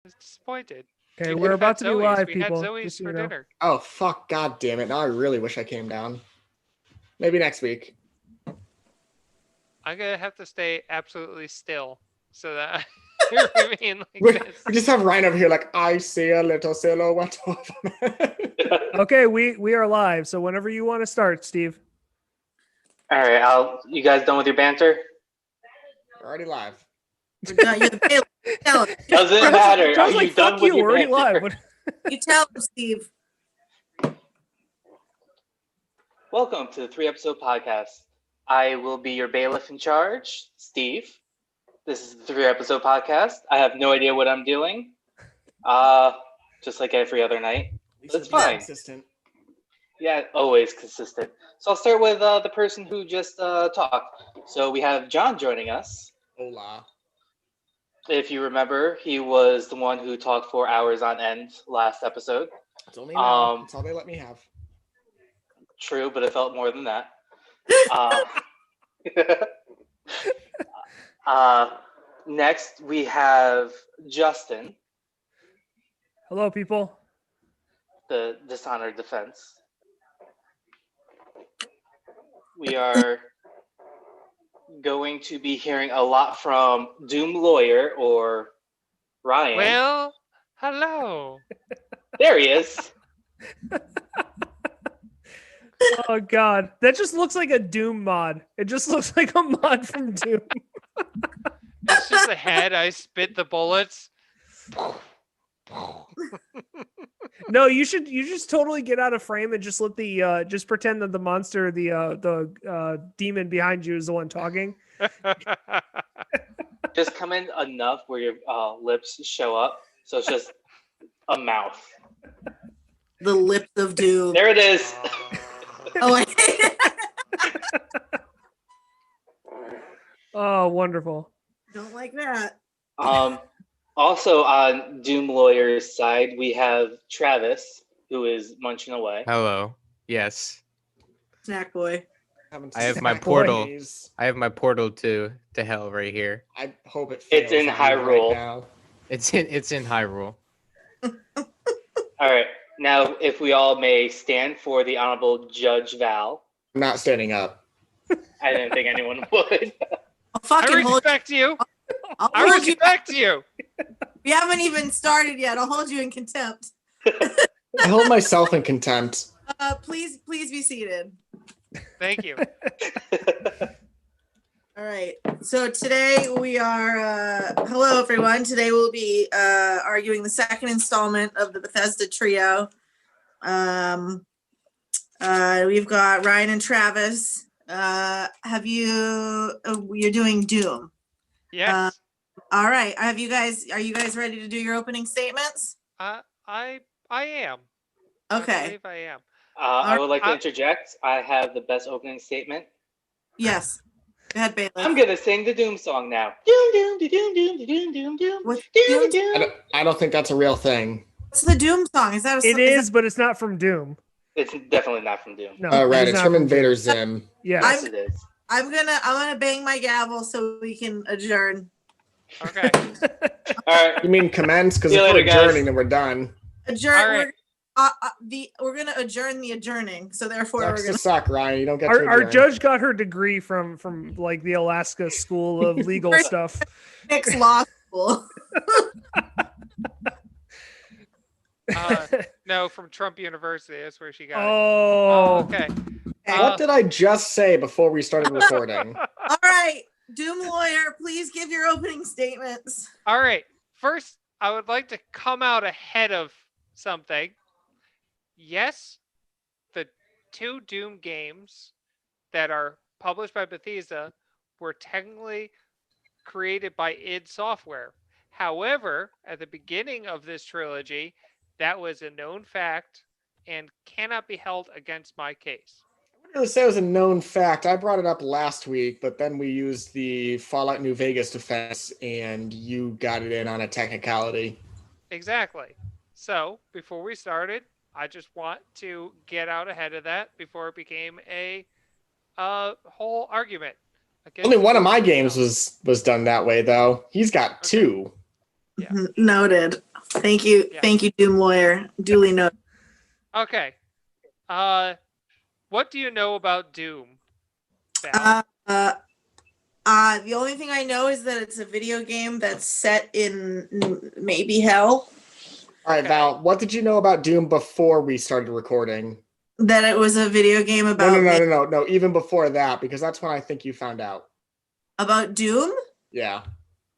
was disappointed. Okay, We we're had about to be Zoe's. live, We had people. Zoe's Just so for you know. dinner. Oh, fuck. God damn it. Now I really wish I came down. Maybe next week. I'm gonna have to stay absolutely still so that I remain We, like this. we just have Ryan over here like, I see a little silhouette of a man. Okay, we are live. So whenever you want to start, Steve. All right, you guys done with your banter? We're already live. We're done. You're the bailiff. Tell him. Doesn't matter. Are John's you like, done fuck with you, your we're already banter? live. What- You tell him, Steve. Welcome to the 3-episode podcast. I will be your bailiff in charge, Steve. This is the 3-episode podcast. I have no idea what I'm doing. Just like every other night. That's fine. Consistent. Yeah, always consistent. So I'll start with the person who just talked. So we have John joining us. Hola. If you remember, he was the one who talked for hours on end last episode. It's only now. That's all they let me have. True, but it felt more than that. Next, we have Justin, Hello, people. the Dishonored Defense. We are going to be hearing a lot from Doom Lawyer, or Ryan. Well, hello. There he is. Oh god, that just looks like a Doom mod. It just looks like a mod from Doom. It's just a head. I spit the bullets. No, you just totally get out of frame and just let the just pretend that the monster, the demon behind you is the one talking. Just come in enough where your lips show up, so it's just a mouth. The lips of doom. There it is. Oh, wait. Oh, wonderful. Don't like that. Also on Doom Lawyer's side, we have Travis, who is munching away. Hello. Yes. Snack boy. I have my portal. I have my portal to hell right here. I hope it It's fails in on me Hyrule. Right now. It's in Hyrule. All right. Now, if we all may stand for the Honorable Judge Val. I'm not standing up. I didn't think anyone would. I'll fucking I hold respect you. I'll I hold you. respect you. We haven't even started yet. I'll hold you in contempt. I hold myself in contempt. Please be seated. Thank you. All right. So today we are, hello everyone. Today we'll be arguing the second installment of the Bethesda trio. We've got Ryan and Travis. You're doing Doom. Yes. All right. Are you guys ready to do your opening statements? I am. I Okay. believe I am. I would like to interject. I have the best opening statement. Yes. Go ahead, Bailiff. I'm gonna sing the Doom song now. Doom, doom, doom, doom, doom, doom, doom, doom. What? Doom, doom. I don't think that's a real thing. What's the Doom song? Is that a It is, but it's not from Doom. It's definitely not from Doom. No. Oh, right. is It's not from Doom. Invader Zim. Yes. Yes, it is. I'm gonna bang my gavel so we can adjourn. Okay. All right. You mean commence? Because See if you we're later, guys. adjourning, then we're done. Adjourn. All right. We're gonna adjourn the adjourning. So therefore, Sucks we're to gonna. suck, Ryan. You don't get to Our adjourn. judge got her degree from like the Alaska School of Legal stuff. Next law school. No, from Trump University. That's where she got it. Oh, Okay. What did I just say before we started recording? All right, Doom Lawyer, please give your opening statements. All right. First, I would like to come out ahead of something. Yes, the two Doom games that are published by Bethesda were technically created by id Software. However, at the beginning of this trilogy, that was a known fact and cannot be held against my case. I wouldn't really say it was a known fact. I brought it up last week, but then we used the Fallout New Vegas defense, and you got it in on a technicality. Exactly. So, before we started, I just want to get out ahead of that before it became a whole argument. Only one of my games was done that way, though. He's got two. Yeah. Noted. Thank you. Yeah. Thank you, Doom Lawyer. Duly noted. Okay. What do you know about Doom, Val? The only thing I know is that it's a video game that's set in maybe hell. All right, Okay. Val, what did you know about Doom before we started recording? That it was a video game about No, even before that, because that's when I think you found out. about Doom. Yeah.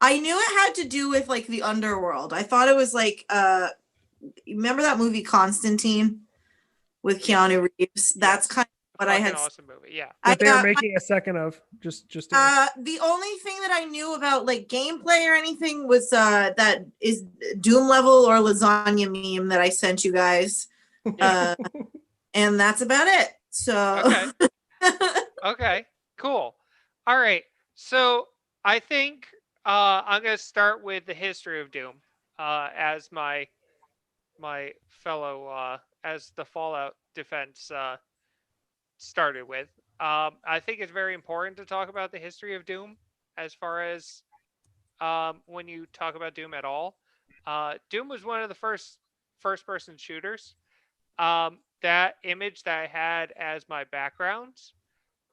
I knew it had to do with like the underworld. I thought it was like remember that movie Constantine with Keanu Reeves? That's kind of what I had. Awesome movie. Yeah. That they are making a second of. Just the only thing that I knew about like gameplay or anything was that is Doom level or lasagna meme that I sent you guys. And that's about it. So Okay. Cool. All right. So I think I'm gonna start with the history of Doom as my fellow as the Fallout defense started with. I think it's very important to talk about the history of Doom as far as when you talk about Doom at all. Doom was one of the first person shooters. That image that I had as my background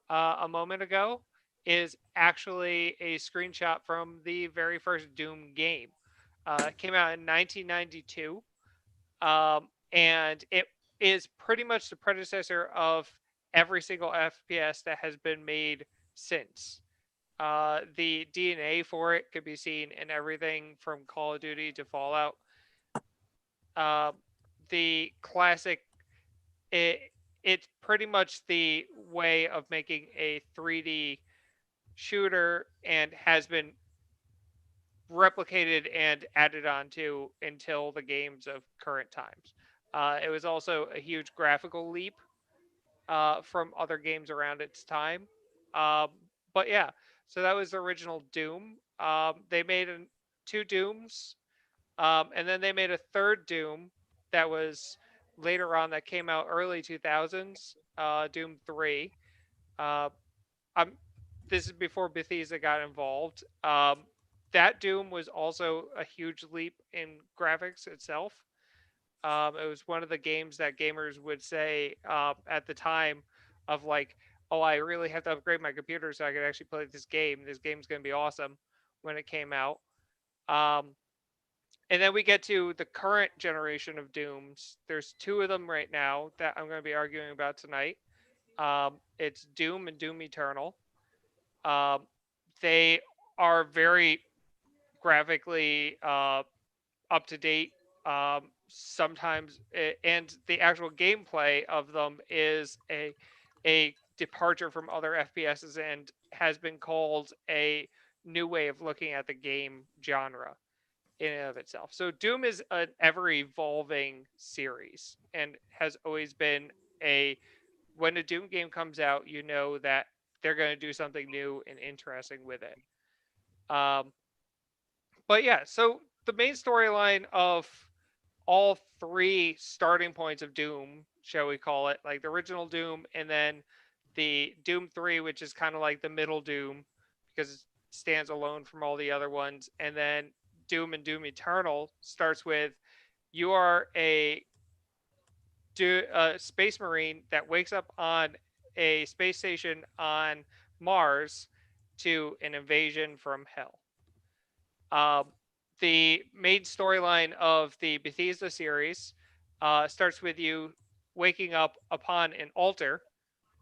a moment ago is actually a screenshot from the very first Doom game. It came out in 1992, and it is pretty much the predecessor of every single FPS that has been made since. The DNA for it could be seen in everything from Call of Duty to Fallout. The classic, it's pretty much the way of making a 3D shooter and has been replicated and added onto until the games of current times. It was also a huge graphical leap from other games around its time. But yeah, so that was the original Doom. They made two Dooms, and then they made a third Doom that was later on that came out early 2000s, Doom 3. I'm This is before Bethesda got involved. That Doom was also a huge leap in graphics itself. It was one of the games that gamers would say at the time of like, oh, I really have to upgrade my computer so I can actually play this game. This game's going to be awesome when it came out. And then we get to the current generation of Dooms. There's two of them right now that I'm going to be arguing about tonight. It's Doom and Doom Eternal. They are very graphically up to date. Sometimes, and the actual gameplay of them is a departure from other FPSs and has been called a new way of looking at the game genre in and of itself. So Doom is an ever evolving series and has always been a when a Doom game comes out, you know that they're going to do something new and interesting with it. But yeah, so the main storyline of all three starting points of Doom, shall we call it, like the original Doom, and then the Doom 3, which is kind of like the middle Doom because it stands alone from all the other ones, and then Doom and Doom Eternal starts with you are a space marine that wakes up on a space station on Mars to an invasion from hell. The main storyline of the Bethesda series starts with you waking up upon an altar,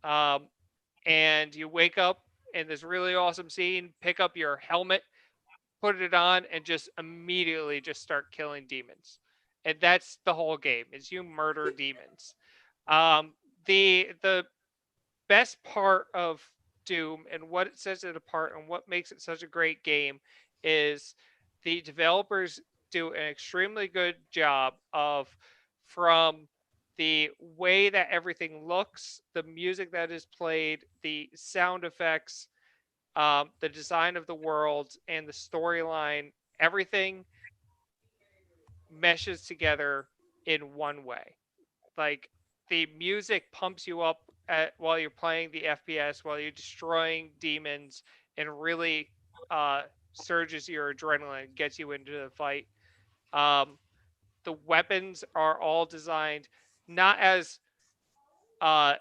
and you wake up in this really awesome scene, pick up your helmet, put it on, and just immediately just start killing demons. And that's the whole game: is you murder demons. The best part of Doom and what it sets it apart and what makes it such a great game is the developers do an extremely good job of, from the way that everything looks, the music that is played, the sound effects, the design of the world, and the storyline. Everything meshes together in one way. Like the music pumps you up while you're playing the FPS, while you're destroying demons, and really surges your adrenaline, gets you into the fight. The weapons are all designed not as I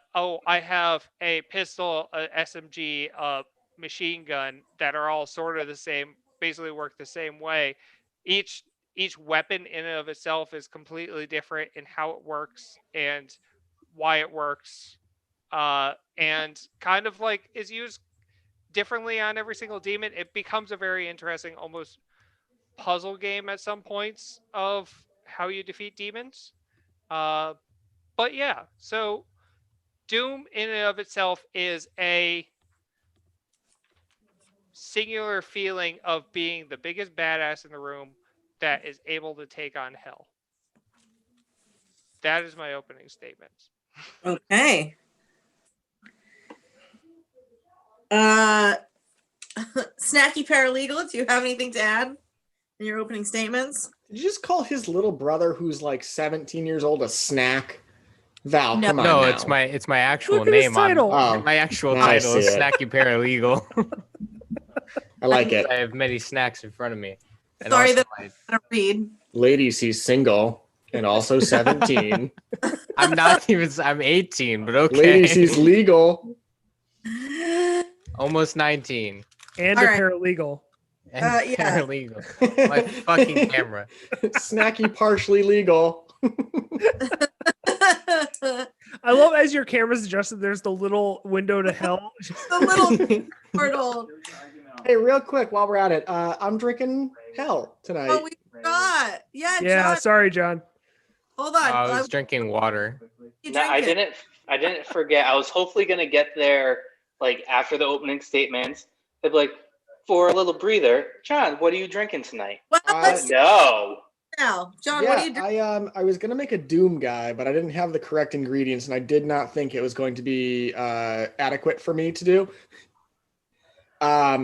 have a pistol, a SMG, a machine gun that are all sort of the same, basically work the same way. Each each weapon in and of itself is completely different in how it works and why it works. And kind of like is used differently on every single demon. It becomes a very interesting, almost puzzle game at some points of how you defeat demons. Uh, but yeah, so Doom in and of itself is a singular feeling of being the biggest badass in the room that is able to take on hell. That is my opening statement. Okay. Snacky Paralegal, do you have anything to add in your opening statements? Did you just call his little brother, who's like 17 years old, a snack? Val, No. come on No, now. it's my actual Look at his name. title. Oh, My actual now I title is see it. Snacky Paralegal. I like it. I have many snacks in front of me. And Sorry also that my- I don't read. Ladies, he's single and also 17. I'm not even. I'm 18, but okay. Ladies, he's legal. Almost 19. And All a right. paralegal. And Yeah. paralegal. My fucking camera. Snacky partially legal. I love as your camera's adjusted, there's the little window to hell. The little portal. Hey, real quick while we're at it, I'm drinking hell tonight. Oh, we forgot. Yeah, Yeah, John. sorry, John. Hold on. I was drinking water. You No, drink I it. didn't forget. I was hopefully gonna get there like after the opening statements. They'd be like, for a little breather, John, what are you drinking tonight? Well, let's see No. now. John, what are you drinking? I was gonna make a Doom guy, but I didn't have the correct ingredients, and I did not think it was going to be adequate for me to do. Yeah,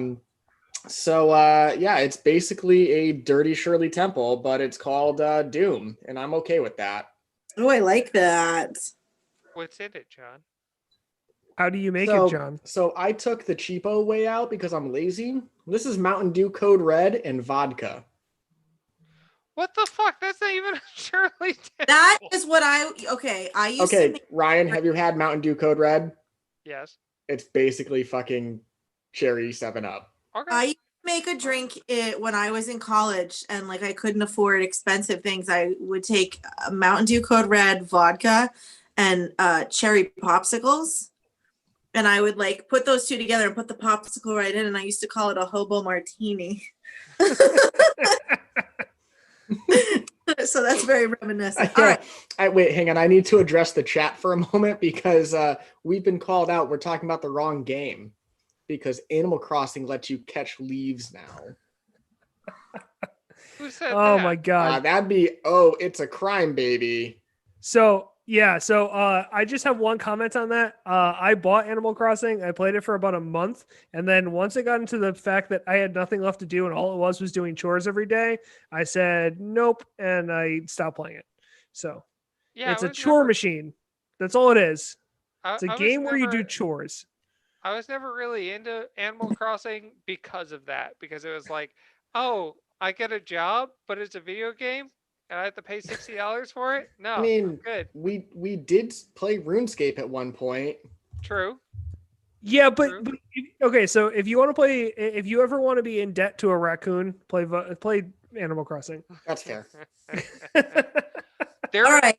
it's basically a Dirty Shirley Temple, but it's called Doom, and I'm okay with that. Oh, I like that. What's in it, John? How do you make so, it, John? So I took the cheapo way out because I'm lazy. This is Mountain Dew Code Red and vodka. What the fuck? That's not even a Shirley Temple. That is what I used to Okay, make, Ryan, have you had Mountain Dew Code Red? Yes. It's basically fucking cherry 7-Up. Okay. I used to make a drink it when I was in college and like I couldn't afford expensive things. I would take a Mountain Dew Code Red vodka and cherry popsicles. And I would like put those two together and put the popsicle right in, and I used to call it a hobo martini. So that's very reminiscent. All right. Wait, hang on. I need to address the chat for a moment because we've been called out. We're talking about the wrong game because Animal Crossing lets you catch leaves now. Who said Oh that? my god. That'd be, it's a crime, baby. So I just have one comment on that. I bought Animal Crossing. I played it for about a month, and then once I got into the fact that I had nothing left to do and all it was doing chores every day, I said nope, and I stopped playing it. So Yeah, it's I a was chore never- machine. That's all it is. I- It's a I was game where you do never- chores. I was never really into Animal Crossing because of that. Because it was like, oh, I get a job, but it's a video game, and I have to pay $60 for it. No, I mean, good, we did play RuneScape at one point. true. Yeah, True. but okay. So if you want to play, if you ever want to be in debt to a raccoon, play Animal Crossing. That's fair. There, All right.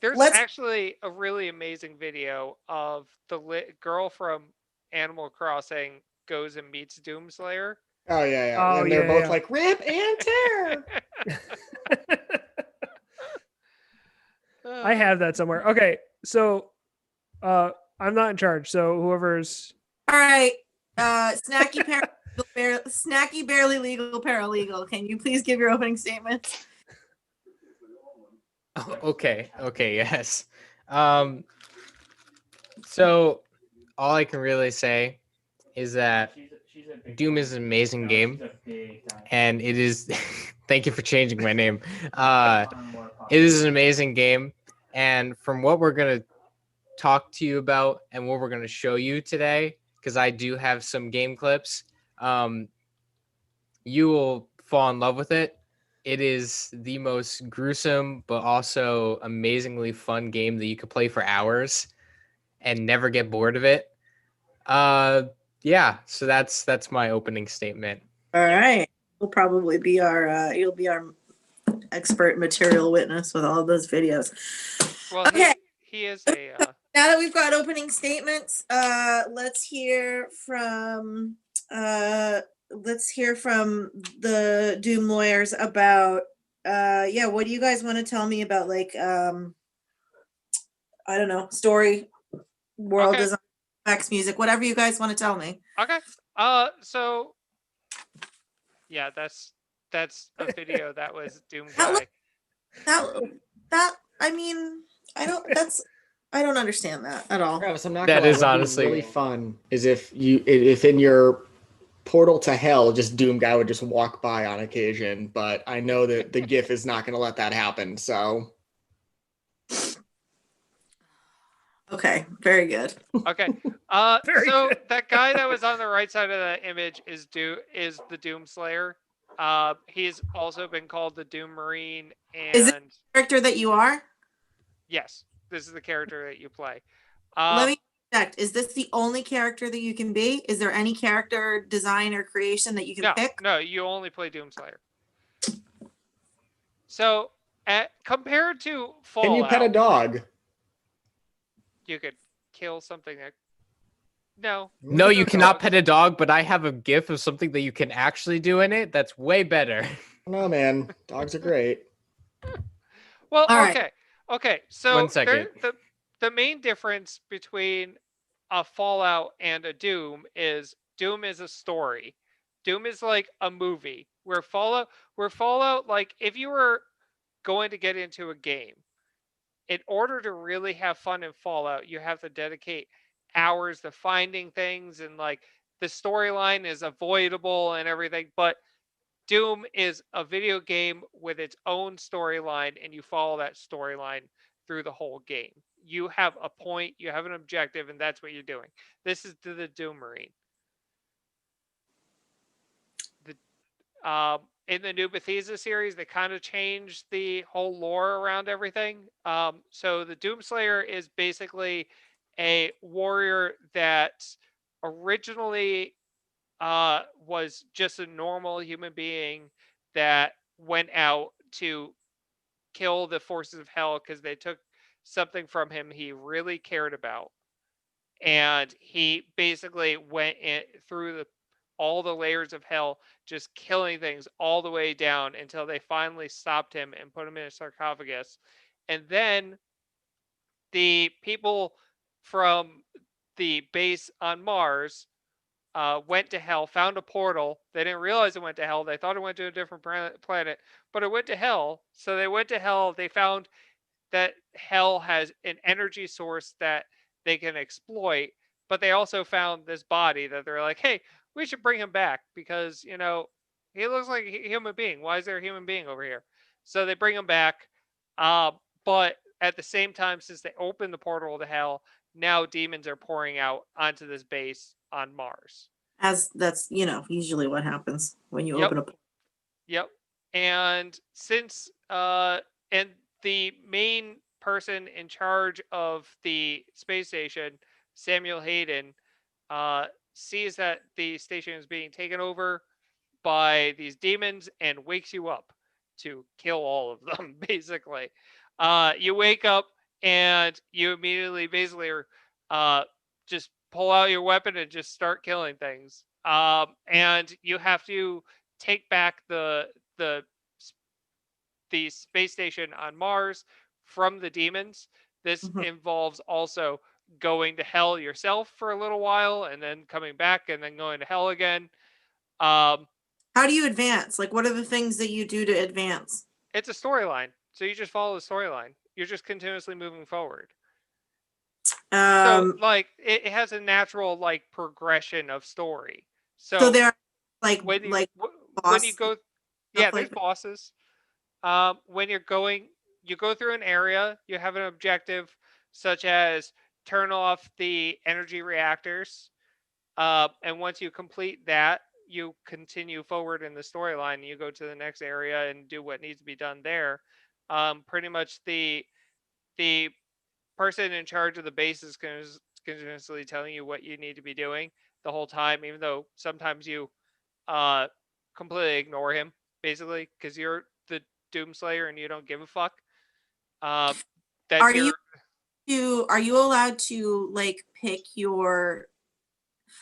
there's let's- actually a really amazing video of the girl from Animal Crossing goes and meets Doomslayer. Oh yeah. Oh, And they're yeah, both yeah. like rip and tear. I have that somewhere. Okay, so I'm not in charge. So whoever's All right. Snacky Snacky Barely Legal Paralegal. Can you please give your opening statement? Okay, yes. So all I can really say is that Doom is an amazing game, and it is. Thank you for changing my name. It is an amazing game, and from what we're gonna talk to you about and what we're gonna show you today, because I do have some game clips, you will fall in love with it. it is the most gruesome but also amazingly fun game that you could play for hours and never get bored of it. Yeah, so that's my opening statement. All right. You'll probably be you'll be our expert material witness with all those videos. Well, Okay. he is a Now that we've got opening statements, let's hear from the Doom lawyers about what do you guys want to tell me about, like, I don't know, story, world Okay. design, effects, music, whatever you guys want to tell me. okay. So yeah, that's a video that was Doom That guy. that I mean, I don't understand that at all. Travis, I'm not That gonna lie, is what would be honestly- really fun is if in your portal to hell, just Doom guy would just walk by on occasion. But I know that the GIF is not gonna let that happen. So Okay, very good. Okay. Very So good. that guy that was on the right side of the image is the Doom Slayer. He's also been called the Doom Marine, Is it- and Character that you are? yes, this is the character that you play. Let me check. Is this the only character that you can be? Is there any character design or creation that you can pick? No, you only play Doom Slayer. So, compared to Fallout, can you pet a dog? you could kill something that. No. No, there's you cannot dogs. pet a dog, but I have a GIF of something that you can actually do in it that's way better. No, man, dogs are great. Well, All right. okay. So 1 second. the main difference between a Fallout and a Doom is a story. Doom is like a movie. Where Fallout, like if you were going to get into a game, in order to really have fun in Fallout, you have to dedicate hours to finding things, and like the storyline is avoidable and everything, but Doom is a video game with its own storyline, and you follow that storyline through the whole game. You have a point, you have an objective, and that's what you're doing. This is the Doom Marine. In the new Bethesda series, they kind of changed the whole lore around everything. So the Doomslayer is basically a warrior that originally was just a normal human being that went out to kill the forces of hell because they took something from him he really cared about, and he basically went through all the layers of hell, just killing things all the way down until they finally stopped him and put him in a sarcophagus. And then the people from the base on Mars went to hell, found a portal. They didn't realize it went to hell. They thought it went to a different planet, but it went to hell. So they went to hell. They found that hell has an energy source that they can exploit, but they also found this body that they're like, hey, we should bring him back because, he looks like a human being. Why is there a human being over here? So they bring him back. But at the same time, since they opened the portal to hell, now demons are pouring out onto this base on Mars. As that's, usually what happens when you Yep. open up. Yep. And since and the main person in charge of the space station, Samuel Hayden, sees that the station is being taken over by these demons and wakes you up to kill all of them, basically. You wake up and you immediately basically just pull out your weapon and just start killing things. And you have to take back the space station on Mars from the demons. This involves also going to hell yourself for a little while and then coming back and then going to hell again. How do you advance? Like, what are the things that you do to advance? It's a storyline. So you just follow the storyline. You're just continuously moving forward. So like it has a natural like progression of story. So there are when you, boss when you go, yeah, there's like bosses. When you go through an area, you have an objective such as turn off the energy reactors. And once you complete that, you continue forward in the storyline and you go to the next area and do what needs to be done there. Pretty much the person in charge of the base is continuously telling you what you need to be doing the whole time, even though sometimes you uh completely ignore him, basically, because you're the Doomslayer and you don't give a fuck. Um, that Are you're are you allowed to like pick your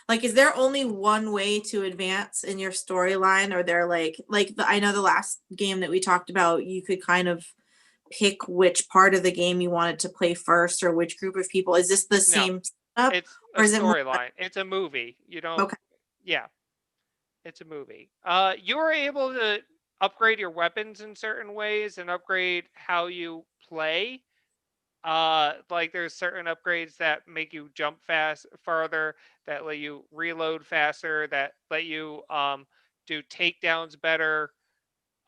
like is there only one way to advance in your storyline, or there I know the last game that we talked about, you could kind of pick which part of the game you wanted to play first or which group of people. Is this the no, same setup, it's a or is it more storyline. It's a movie. You don't. okay? Yeah, it's a movie. You are able to upgrade your weapons in certain ways and upgrade how you play. Like there's certain upgrades that make you jump farther, that let you reload faster, that let you do takedowns better.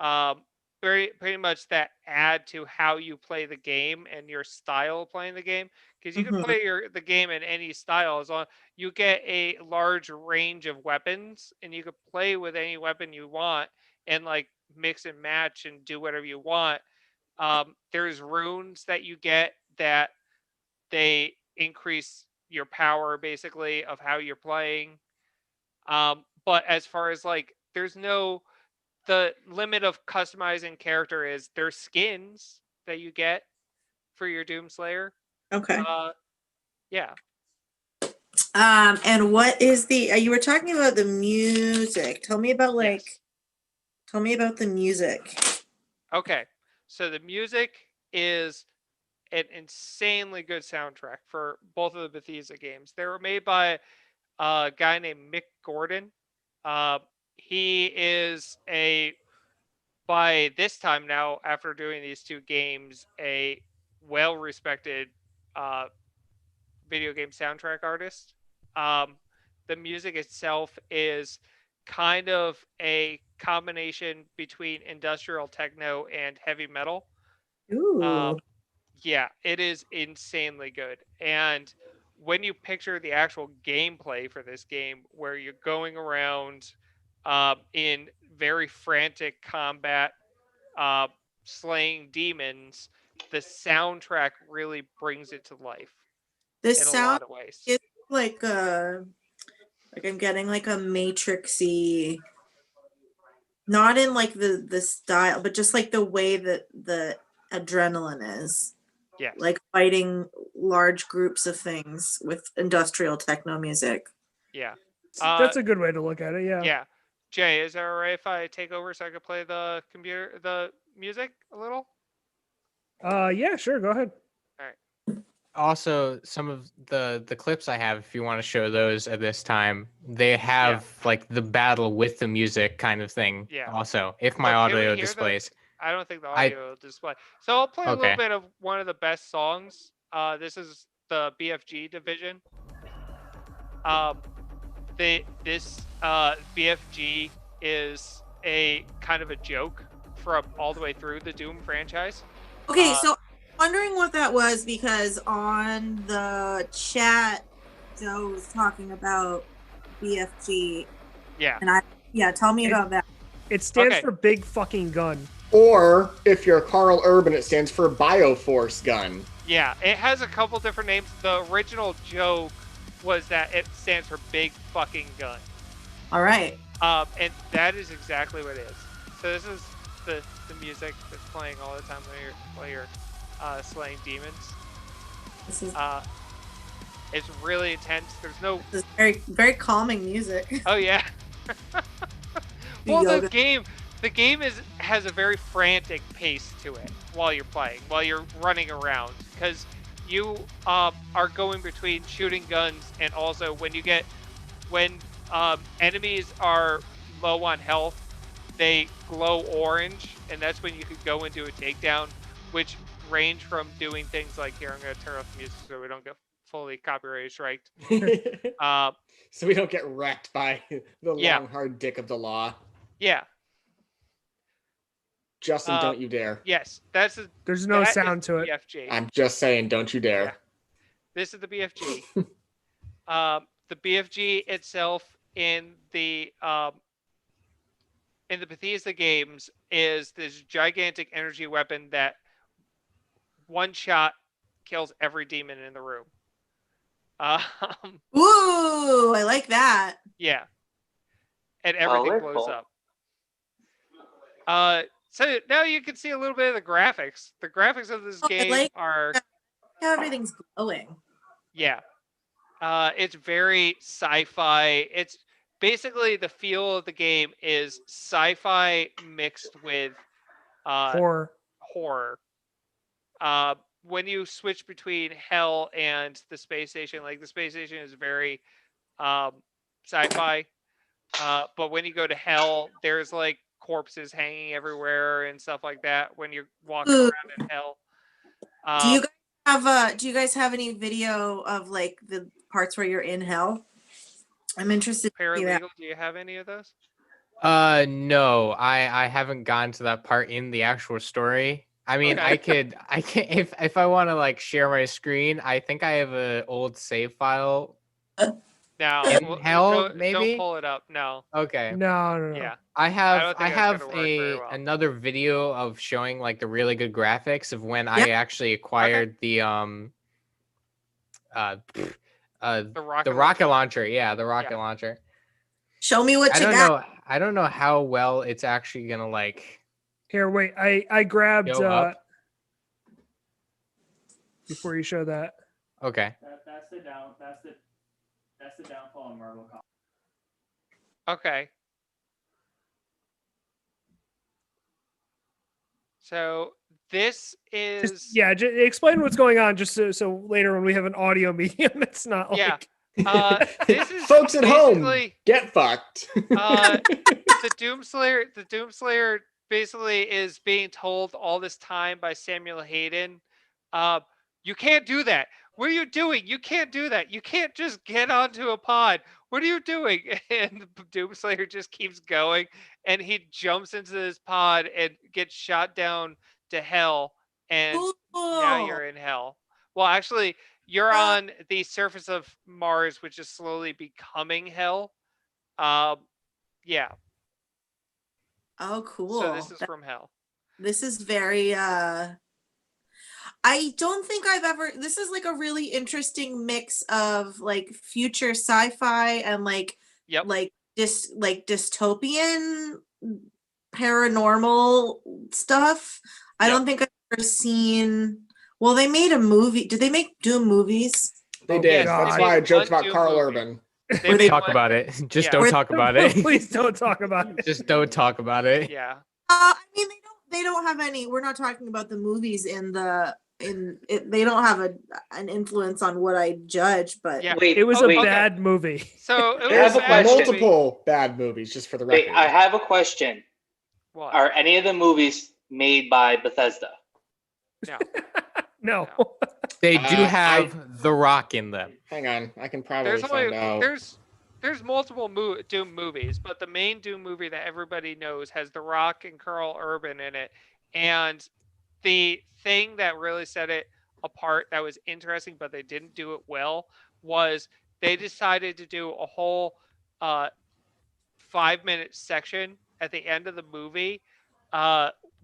um pretty much that add to how you play the game and your style of playing the game, because you can Mhm. play the game in any style as long you get a large range of weapons, and you can play with any weapon you want and like mix and match and do whatever you want. There's runes that you get that they increase your power basically of how you're playing. But as far as like there's no the limit of customizing character is there's skins that you get for your Doomslayer. Okay. Uh yeah. And what is the you were talking about the music. Yes. Tell me about the music. Okay. So the music is an insanely good soundtrack for both of the Bethesda games. They were made by a guy named Mick Gordon. Uh, he is by this time now, after doing these two games, a well respected uh, video game soundtrack artist. Um, the music itself is kind of a combination between industrial techno and heavy metal. Ooh. Um, yeah, it is insanely good. And when you picture the actual gameplay for this game, where you're going around in very frantic combat, uh, slaying demons, the soundtrack really brings it to life This in a sound lot of ways. is like I'm getting like a matrixy, not in like the style, but just like the way that the adrenaline is. Yes. Like fighting large groups of things with industrial techno music. Yeah. That's a good way to look at it. Yeah. Yeah. Jay, is it all right if I take over so I can play the music a little? Yeah, sure. Go ahead. All right. Also, some of the clips I have, if you want to show those at this time, they have like the battle with the music kind of thing. Yeah. Also, if my Well, can we audio hear displays. I don't think the I- audio will display. So I'll play a little Okay. bit of one of the best songs. This is the BFG division. This BFG is a kind of a joke from all the way through the Doom franchise. Okay, so I'm wondering what that was, because on the chat, Joe was talking about BFG. Yeah. And tell me about that. It stands Okay. for big fucking gun. Or if you're Carl Urban, it stands for Bioforce Gun. Yeah, it has a couple different names. The original joke was that it stands for big fucking gun. All right. And that is exactly what it is. So this is the music that's playing all the time when you're slaying demons. This is It's really intense. There's no. this is very, very calming music. Oh yeah. Well, Yoga. the game has a very frantic pace to it while you're playing, while you're running around, because you are going between shooting guns, and also when enemies are low on health, they glow orange, and that's when you could go and do a takedown, which range from doing things like, here, I'm going to turn off the music so we don't get fully copyright striked. So we don't get wrecked by the Yeah. long, hard dick of the law. Yeah. Justin, don't you dare. Yes, There's no that sound is to it. BFG. I'm just saying, don't you dare. Yeah. This is the BFG. The BFG itself in the in the Bethesda games is this gigantic energy weapon that one shot kills every demon in the room. Um, Ooh, I like that. yeah, and everything blows Colorful. up. So now you can see a little bit of the graphics. The graphics of this Oh, I game like are, how everything's glowing. yeah, it's very sci-fi. It's basically the feel of the game is sci-fi mixed with Horror. horror. When you switch between hell and the space station, like the space station is very um, sci-fi, but when you go to hell, there's like corpses hanging everywhere and stuff like that when you're walking Ooh. around in hell. Do you guys have any video of like the parts where you're in hell? I'm interested to see that. Paralegal, do you have any of those? No, I haven't gotten to that part in the actual story. I mean, Okay. I can if I want to like share my screen, I think I have an old save file. No, In hell, don't maybe? pull it up. No. Okay. No. Yeah. I I have don't think that's have gonna work very a well. another video of showing like the really good graphics of when I actually acquired the The the rocket launcher. Yeah, the rocket Yeah. launcher. Show me what I you don't got. know. I don't know how well it's actually gonna like Here, wait. I grabbed show up. before you show that. Okay. That's the downfall of Marvel Comics. Okay. So this is Just, yeah, explain what's going on, just so later when we have an audio medium, it's not Yeah. like. This is Folks at home, basically, get fucked. the Doomslayer basically is being told all this time by Samuel Hayden, you can't do that. What are you doing? You can't do that. You can't just get onto a pod. What are you doing? And the Doomslayer just keeps going, and he jumps into this pod and gets shot down to hell, and now you're in hell. Well, actually, you're on the surface of Mars, which is slowly becoming hell. Yeah. Oh, cool. So this is from hell. This is very I don't think I've ever this is like a really interesting mix of like future sci-fi and like Yep. like dystopian paranormal stuff. I Yep. don't think I've ever seen. Well, they made a movie. Did they make Doom movies? They Oh, did. God. That's why I joked One about Doom Carl movie. Urban. They made Talk one- about it. Just Yeah. don't talk about it. Please don't talk about it. Just don't talk about it. Yeah. I mean, they don't have any. We're not talking about the movies they don't have an influence on what I judge, but Yeah. Wait, It was a okay. bad movie. So it There's was have a question. multiple bad movies, just for the Wait, record. I have a question. What? Are any of the movies made by Bethesda? No. No. They do I- have The Rock in them. Hang on, I can probably There's find only out. there's multiple Doom movies, but the main Doom movie that everybody knows has The Rock and Carl Urban in it. And the thing that really set it apart that was interesting, but they didn't do it well, was they decided to do a whole 5-minute section at the end of the movie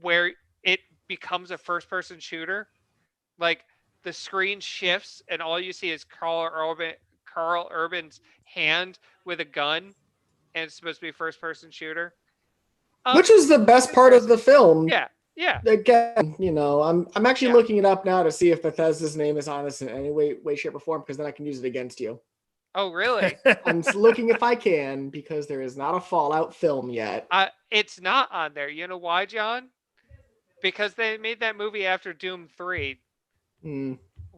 where it becomes a first-person shooter. Like the screen shifts and all you see is Carl Urban's hand with a gun, and it's supposed to be a first-person shooter. Which is the best part of the film. Yeah. Again, I'm actually Yeah. looking it up now to see if Bethesda's name is on this in any way, shape, or form, because then I can use it against you. Oh, really? I'm looking if I can, because there is not a Fallout film yet. It's not on there. You know why, John? Because they made that movie after Doom 3,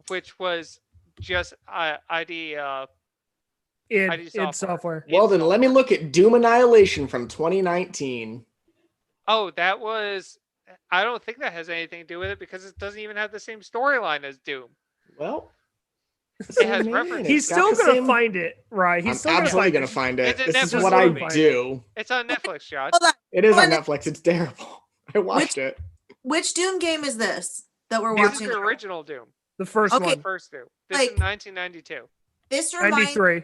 which was just ID id software. software. Well, then let me look at Doom Annihilation from 2019. Oh, that was. I don't think that has anything to do with it because it doesn't even have the same storyline as Doom. Well, It has references. He's still gonna find it, right? He's I'm still absolutely gonna gonna find it. It's a This is Netflix what I movie. do. It's on Netflix, John. hold on. It is on Hold on. Netflix. It's terrible. I watched it. Which Doom game is this that we're This is watching? the original Doom. the first Okay. The one. first Doom. This Like- is 1992. This 93.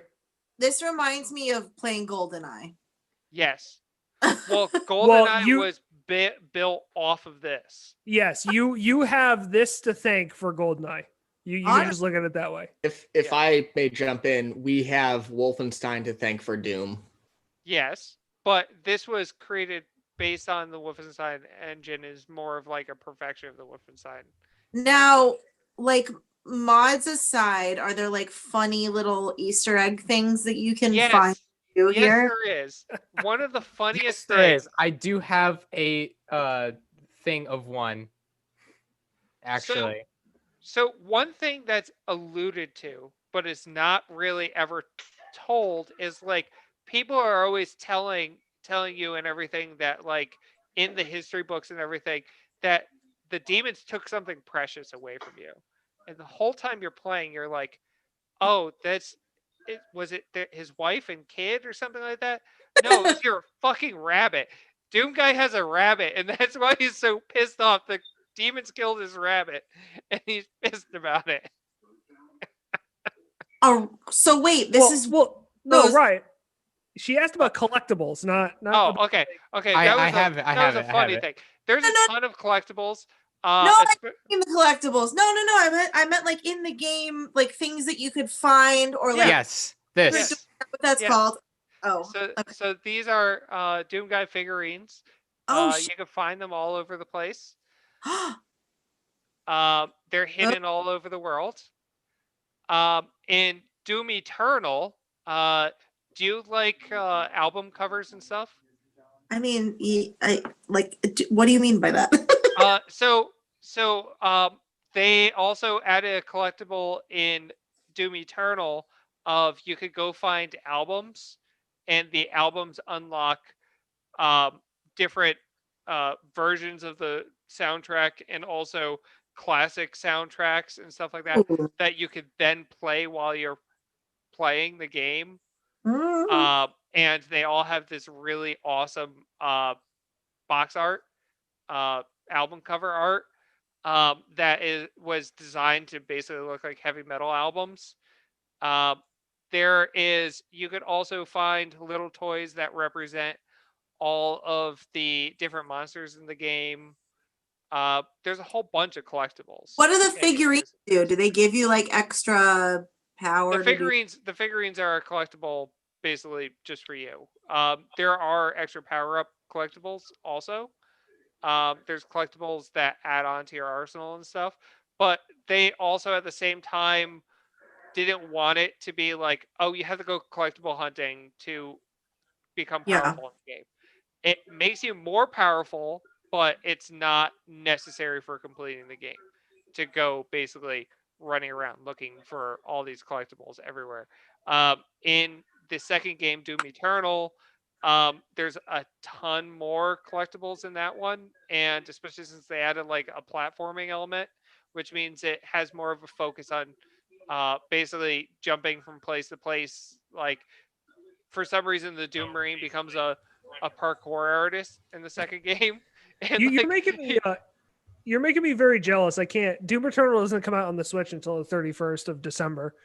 reminds me of playing GoldenEye. Yes. Well, Well, GoldenEye was built off of this. yes, you have this to thank for Goldeneye. You can Honest- just look at it that way. If Yeah. I may jump in, we have Wolfenstein to thank for Doom. Yes, but this was created based on the Wolfenstein engine. Is more of like a perfection of the Wolfenstein. Now, like mods aside, are there like funny little Easter egg things that you can find Yes, do here? there is. One of the funniest There things. is. I do have a thing of one. Actually, So one thing that's alluded to, but is not really ever told, is like people are always telling you and everything that like in the history books and everything that the demons took something precious away from you, and the whole time you're playing, you're like, oh, that's it. Was it his wife and kid or something like that? No, it's your fucking rabbit. Doom guy has a rabbit, and that's why he's so pissed off. The demons killed his rabbit, and he's pissed about it. Oh, so wait, this is no, those- right. She asked about collectibles, not Oh, about- okay. I have it, I that was have a it, I funny have it. thing. There's No, a no. ton of collectibles. No, I espe- in the collectibles. No, I meant like in the game, like things that you could find or like yes, this. Yes. what that's Yes. called. Oh, So these are Doom guy figurines. oh, You can find them all over the place. shit. They're hidden all over the world. In Doom Eternal, do you like album covers and stuff? I mean, I like. What do you mean by that? So they also added a collectible in Doom Eternal of you could go find albums, and the albums unlock different versions of the soundtrack and also classic soundtracks and stuff like that Ooh. that you could then play while you're playing the game. Mm. And they all have this really awesome box art, album cover art that was designed to basically look like heavy metal albums. Uh, you could also find little toys that represent all of the different monsters in the game. There's a whole bunch of collectibles. What do the that you can figurines do? Do they give you like extra power? The figurines are a collectible basically just for you. There are extra power up collectibles also. There's collectibles that add on to your arsenal and stuff, but they also at the same time didn't want it to be like, oh, you have to go collectible hunting to become Yeah. powerful in the game. It makes you more powerful, but it's not necessary for completing the game to go basically running around looking for all these collectibles everywhere. In the second game, Doom Eternal, there's a ton more collectibles in that one, and especially since they added like a platforming element, which means it has more of a focus on basically jumping from place to place. Like for some reason, the Doom Marine becomes a parkour artist in the second game, and you're making me you're making me very jealous. I can't. Doom Eternal doesn't come out on the Switch until the 31st of December.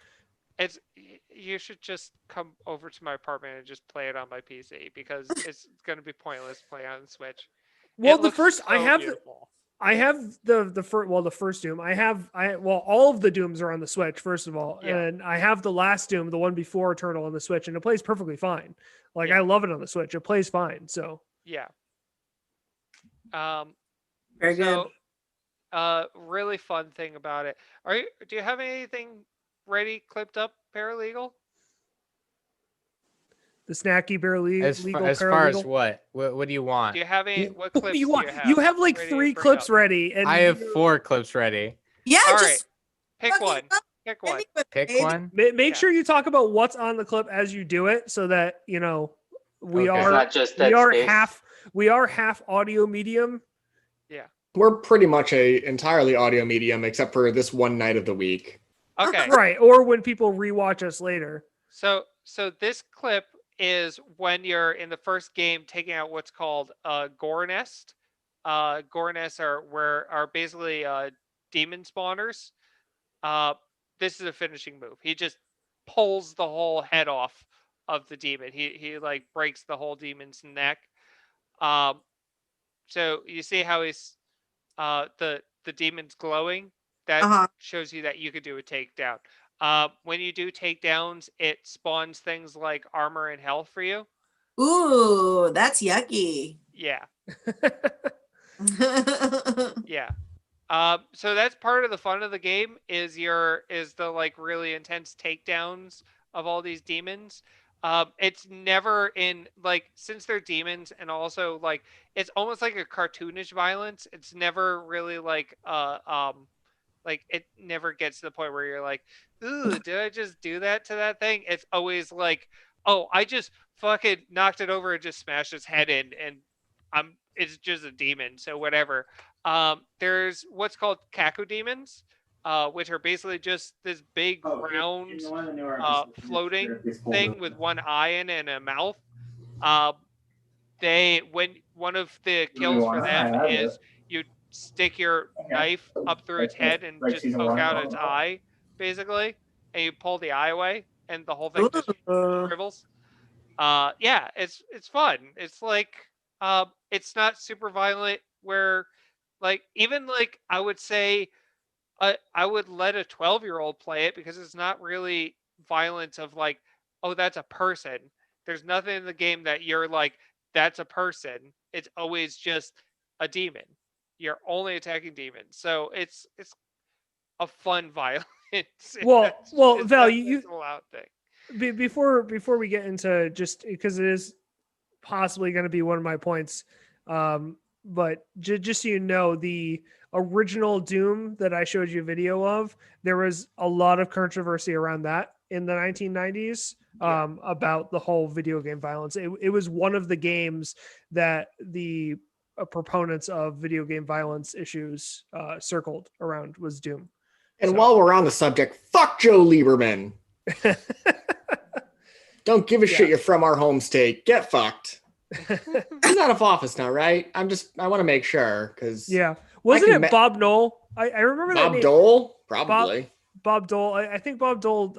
You should just come over to my apartment and just play it on my PC because it's going to be pointless to play on the Switch. Well, It the looks first I so have beautiful. I have the first Doom. All of the Dooms are on the Switch, first of all. Yeah. And I have the last Doom, the one before Eternal on the Switch, and it plays perfectly fine. Like Yeah. I love it on the Switch. It plays fine. So Yeah. Very good. Really fun thing about it. Do you have anything ready clipped up, Paralegal? the snacky barely As legal far as paralegal. what do you want? Do you have any? What clips you do want? you have? You have like ready to 3 bring clips up? ready, and I have 4 clips ready. Yeah, All just Pick fucking one. up Pick one. anything. Pick one. Make Yeah. sure you talk about what's on the clip as you do it, so that we Okay. are Not just Dead Space. we are half audio medium. We're pretty much a entirely audio medium, except for this one night of the week. Okay. Right, or when people rewatch us later. So this clip is when you're in the first game taking out what's called a gore nest. Gore nests are basically demon spawners. This is a finishing move. He just pulls the whole head off of the demon. He like breaks the whole demon's neck. So you see how he's the demon's glowing? That Uh-huh. shows you that you could do a takedown. When you do takedowns, it spawns things like armor and health for you. Ooh, that's yucky. Yeah, yeah. So that's part of the fun of the game is the like really intense takedowns of all these demons. It's never in like since they're demons and also like it's almost like a cartoonish violence. It's never really like it never gets to the point where you're like, ooh, did I just do that to that thing? It's always like, oh, I just fucking knocked it over and just smashed its head in, and it's just a demon, so whatever. There's what's called Kaku demons, which are basically just this big round, floating thing with one eye in and a mouth. Uh, when one of the kills for them is you stick your knife up through its head and just poke out its eye, basically, and you pull the eye away, and the whole thing just Ooh. shrivels. Yeah, it's fun. It's like it's not super violent. Where like even like I would say I would let a 12-year-old play it because it's not really violence of like, oh, that's a person. There's nothing in the game that you're like, that's a person. It's always just a demon. You're only attacking demons. So it's a fun violence. Well, It's Val, not you a loud thing. before we get into just because it is possibly going to be one of my points, but just so you know, the original Doom that I showed you a video of, there was a lot of controversy around that in the 1990s about the whole video game violence. It was one of the games that the proponents of video game violence issues circled around was Doom. And So- while we're on the subject, fuck Joe Lieberman. Don't give a shit you're from our home state. Get fucked. He's out of office now, right? I want to make sure because Yeah. Wasn't can it Bob Knoll? I remember that Bob name. Dole, probably. Bob Dole. I think Bob Dole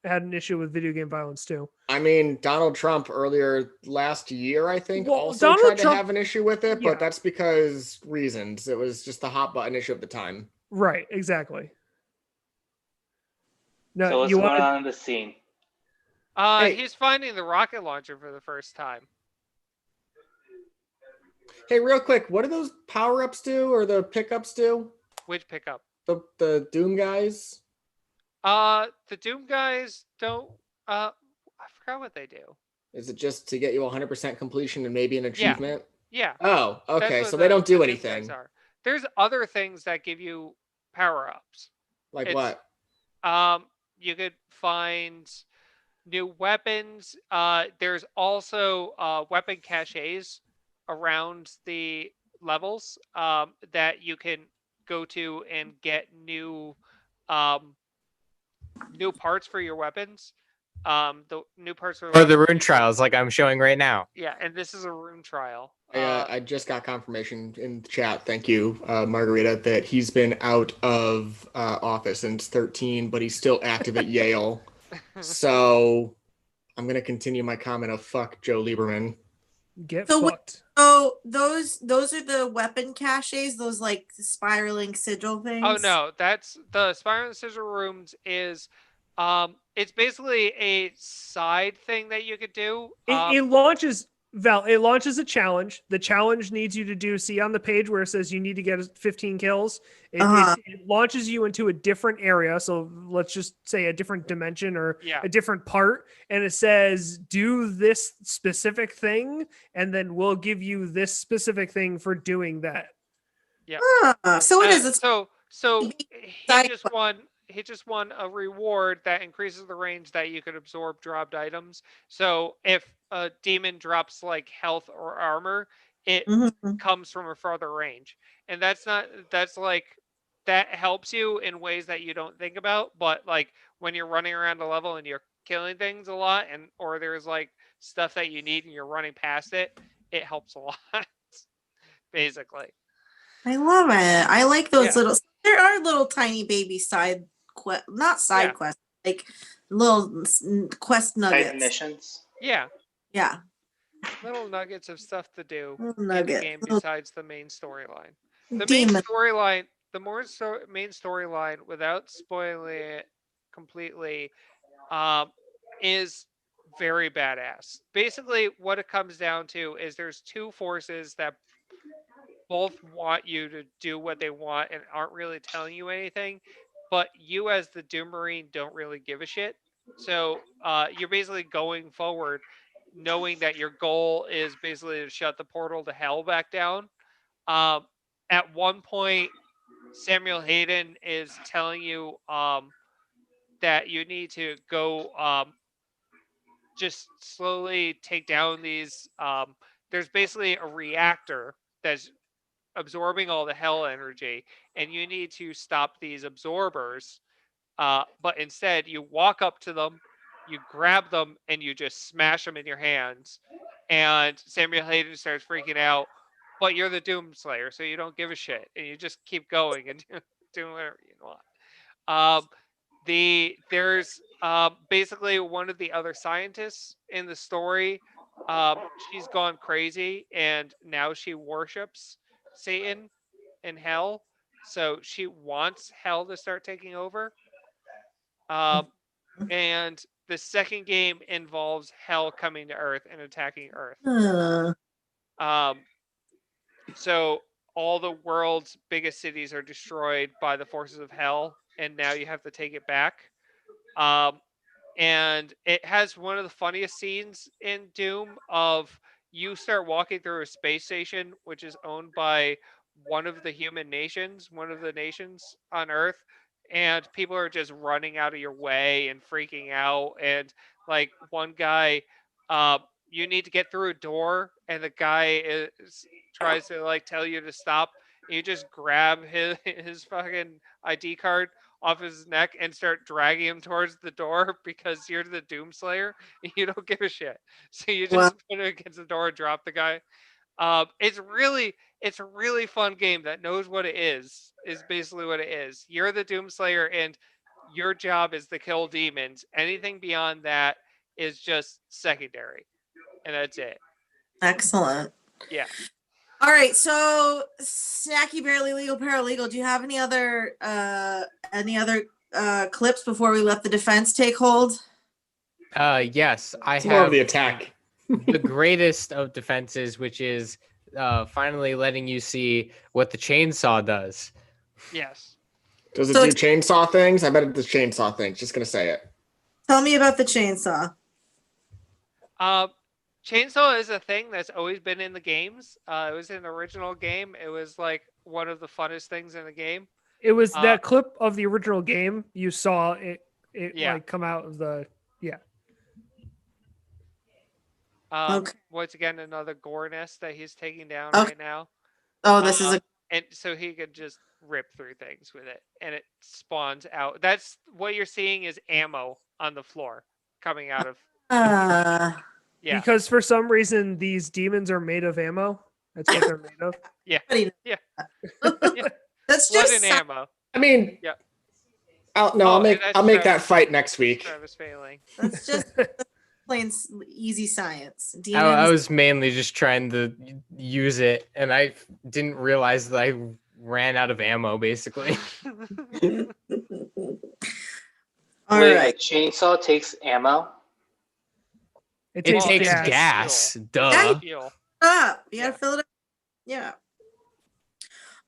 had an issue with video game violence too. I mean, Donald Trump earlier last year, I think, Well, also Donald tried Trump- to have an issue with it, Yeah. but that's because reasons. It was just the hot button issue at the time. Right. Exactly. No, So what's you going wanted. on in the scene? Hey. He's finding the rocket launcher for the first time. Hey, real quick, what do those power-ups do or the pickups do? Which pickup? The Doom guys? The Doom guys don't. I forgot what they do. Is it just to get you 100% completion and maybe an achievement? Yeah. Oh, That's okay. what So they don't the do Doom anything. guys are. There's other things that give you power ups. Like It's- what? You could find new weapons. There's also weapon caches around the levels that you can go to and get um, new parts for your weapons. The new parts for Or the rune trials, like I'm showing right now. Yeah, and this is a rune trial. I just got confirmation in the chat. Thank you, Margarita, that he's been out of office since 13, but he's still active at Yale. So I'm going to continue my comment of fuck Joe Lieberman. Get So fucked. Oh, those are the weapon caches, those like spiraling sigil things. Oh no, that's the Spiral and Scissor Rooms is it's basically a side thing that you could do. It launches Val. It launches a challenge. The challenge needs you to do. See on the page where it says you need to get 15 kills. It launches you into a different area. So let's just say a different dimension or Yeah. a different part, and it says do this specific thing, and then we'll give you this specific thing for doing that. So it is. It's So side he just won a reward that increases the range that you can absorb dropped items. So if a demon drops like health or armor, it Mhm. comes from a further range. And that's like that helps you in ways that you don't think about, but like when you're running around a level and you're killing things a lot and or there's like stuff that you need and you're running past it, it helps a lot. Basically. I love it. I like those Yeah. little. There are little tiny baby side quest, not side Yeah. quests, like little quest Side nuggets. missions. Yeah. Yeah, little nuggets of stuff to do Little in the nugget. game Little besides the main storyline. The demon. main storyline, without spoiling it completely, um, is very badass. Basically, what it comes down to is there's two forces that both want you to do what they want and aren't really telling you anything, but you as the Doom Marine don't really give a shit. So you're basically going forward knowing that your goal is basically to shut the portal to hell back down. Um, at one point, Samuel Hayden is telling you that you need to go just slowly take down these. There's basically a reactor that's absorbing all the hell energy, and you need to stop these absorbers. But instead, you walk up to them, you grab them, and you just smash them in your hands. And Samuel Hayden starts freaking out, but you're the Doomslayer, so you don't give a shit, and you just keep going and doing whatever you want. Um, there's basically one of the other scientists in the story. She's gone crazy, and now she worships Satan in hell. So she wants hell to start taking over. Um, and the second game involves hell coming to Earth and attacking Earth. Um, so all the world's biggest cities are destroyed by the forces of hell, and now you have to take it back. Um, and it has one of the funniest scenes in Doom of you start walking through a space station which is owned by one of the human nations, one of the nations on Earth, and people are just running out of your way and freaking out. And like one guy, uh, you need to get through a door, and the guy tries to like tell you to stop. And you just grab his fucking ID card off his neck and start dragging him towards the door because you're the Doomslayer and you don't give a shit. So you Well, just put it against the door and drop the guy. It's a really fun game that knows what it is basically what it is. You're the Doomslayer and your job is to kill demons. Anything beyond that is just secondary. And that's it. excellent. Yeah. All right, so Snacky Barely Legal Paralegal, do you have any other clips before we let the defense take hold? Yes, I It's more of have the attack. the greatest of defenses, which is finally letting you see what the chainsaw does. Yes. Does it So do it's- chainsaw things? I bet it does chainsaw things. Just gonna say it. Tell me about the chainsaw. Chainsaw is a thing that's always been in the games. It was in the original game. It was like one of the funnest things in the game. It was that clip of the original game you saw it Yeah. like come out of the Okay. Once again, another gore nest that he's taking down Okay. right now. Oh, this is a And so he could just rip through things with it, and it spawns out. That's what you're seeing is ammo on the floor coming out of. Yeah. because for some reason these demons are made of ammo. That's what they're made of. Yeah. Buddy. Yeah. That's Blood just and ammo. I mean, Yeah. I'll Oh, make that's I'll make that Travis. fight next week. Travis failing. that's just plain easy science. I Demons. was mainly just trying to use it, and I didn't realize that I ran out of ammo, basically. All Wait, right. a chainsaw takes ammo? It takes takes gas. gas. Duh. Yeah. Fuel. Up. You gotta Yeah. fill it up. Yeah.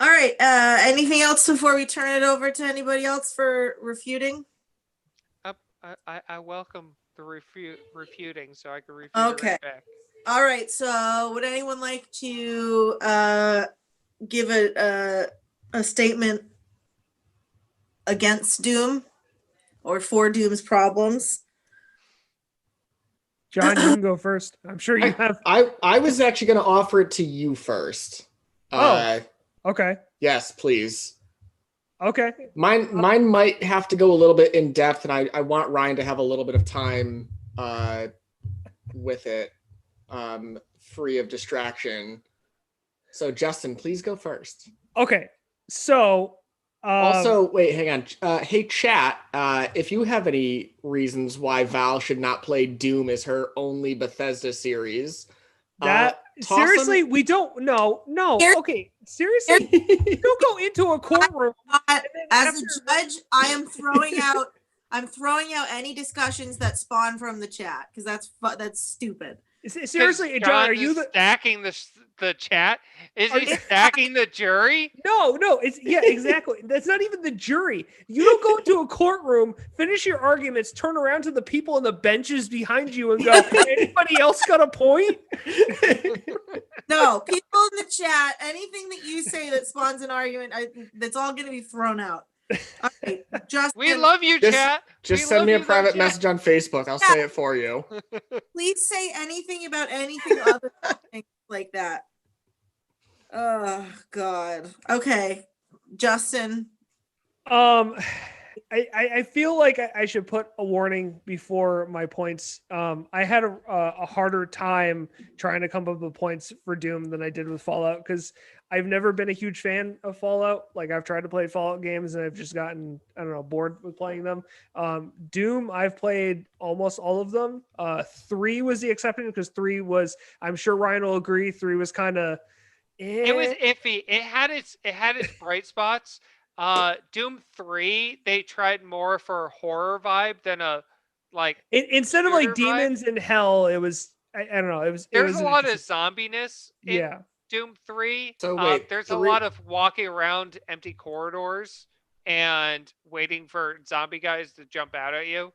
All right. Anything else before we turn it over to anybody else for refuting? I welcome the refuting, so I can refute Okay. it right back. All right. So, would anyone like to give a statement against Doom or for Doom's problems? John, you can go first. I'm sure you have. I was actually going to offer it to you first. Okay. Yes, please. Okay. Mine might have to go a little bit in depth, and I want Ryan to have a little bit of time with it, free of distraction. So Justin, please go first. Okay. So Also, wait, hang on. Hey, chat. If you have any reasons why Val should not play Doom as her only Bethesda series, That Toss seriously, him- we don't. No. Here- Okay, seriously, don't go into a courtroom. Not- and then As after- a judge, I'm throwing out any discussions that spawn from the chat because that's stupid. seriously, John, are you the? stacking the chat? Is Are he you- stacking the jury? No, it's exactly. That's not even the jury. You don't go into a courtroom, finish your arguments, turn around to the people on the benches behind you and go, anybody else got a point? No, people in the chat, anything that you say that spawns an argument, that's all going to be thrown out. All right, Justin, We love you, Just- chat. Just We send love me a you, though, private chat. message on Facebook. I'll say it for you. please say anything about anything other than things like that. Oh God. Okay, Justin. I feel like I should put a warning before my points. I had a harder time trying to come up with points for Doom than I did with Fallout because I've never been a huge fan of Fallout. Like I've tried to play Fallout games and I've just gotten, I don't know, bored with playing them. Doom, I've played almost all of them. 3 was the exception because 3 was, I'm sure Ryan will agree, 3 was kind of It was iffy. It had its bright spots. Doom 3, they tried more for a horror vibe than a like. instead of like shooter vibe. demons in hell, it was I don't know. It was There's a lot of interesting- zombiness in yeah. Doom 3. So wait, there's 3 a lot of walking around empty corridors and waiting for zombie guys to jump out at you.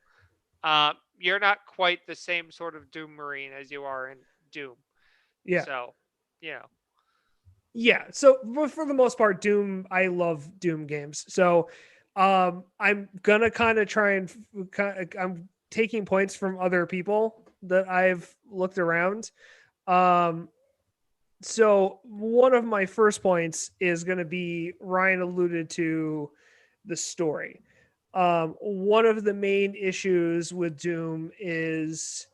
You're not quite the same sort of Doom Marine as you are in Doom. Yeah. So, you know. Yeah. So but for the most part, Doom, I love Doom games. So I'm gonna kind of try and I'm taking points from other people that I've looked around. So one of my first points is going to be Ryan alluded to the story. One of the main issues with Doom is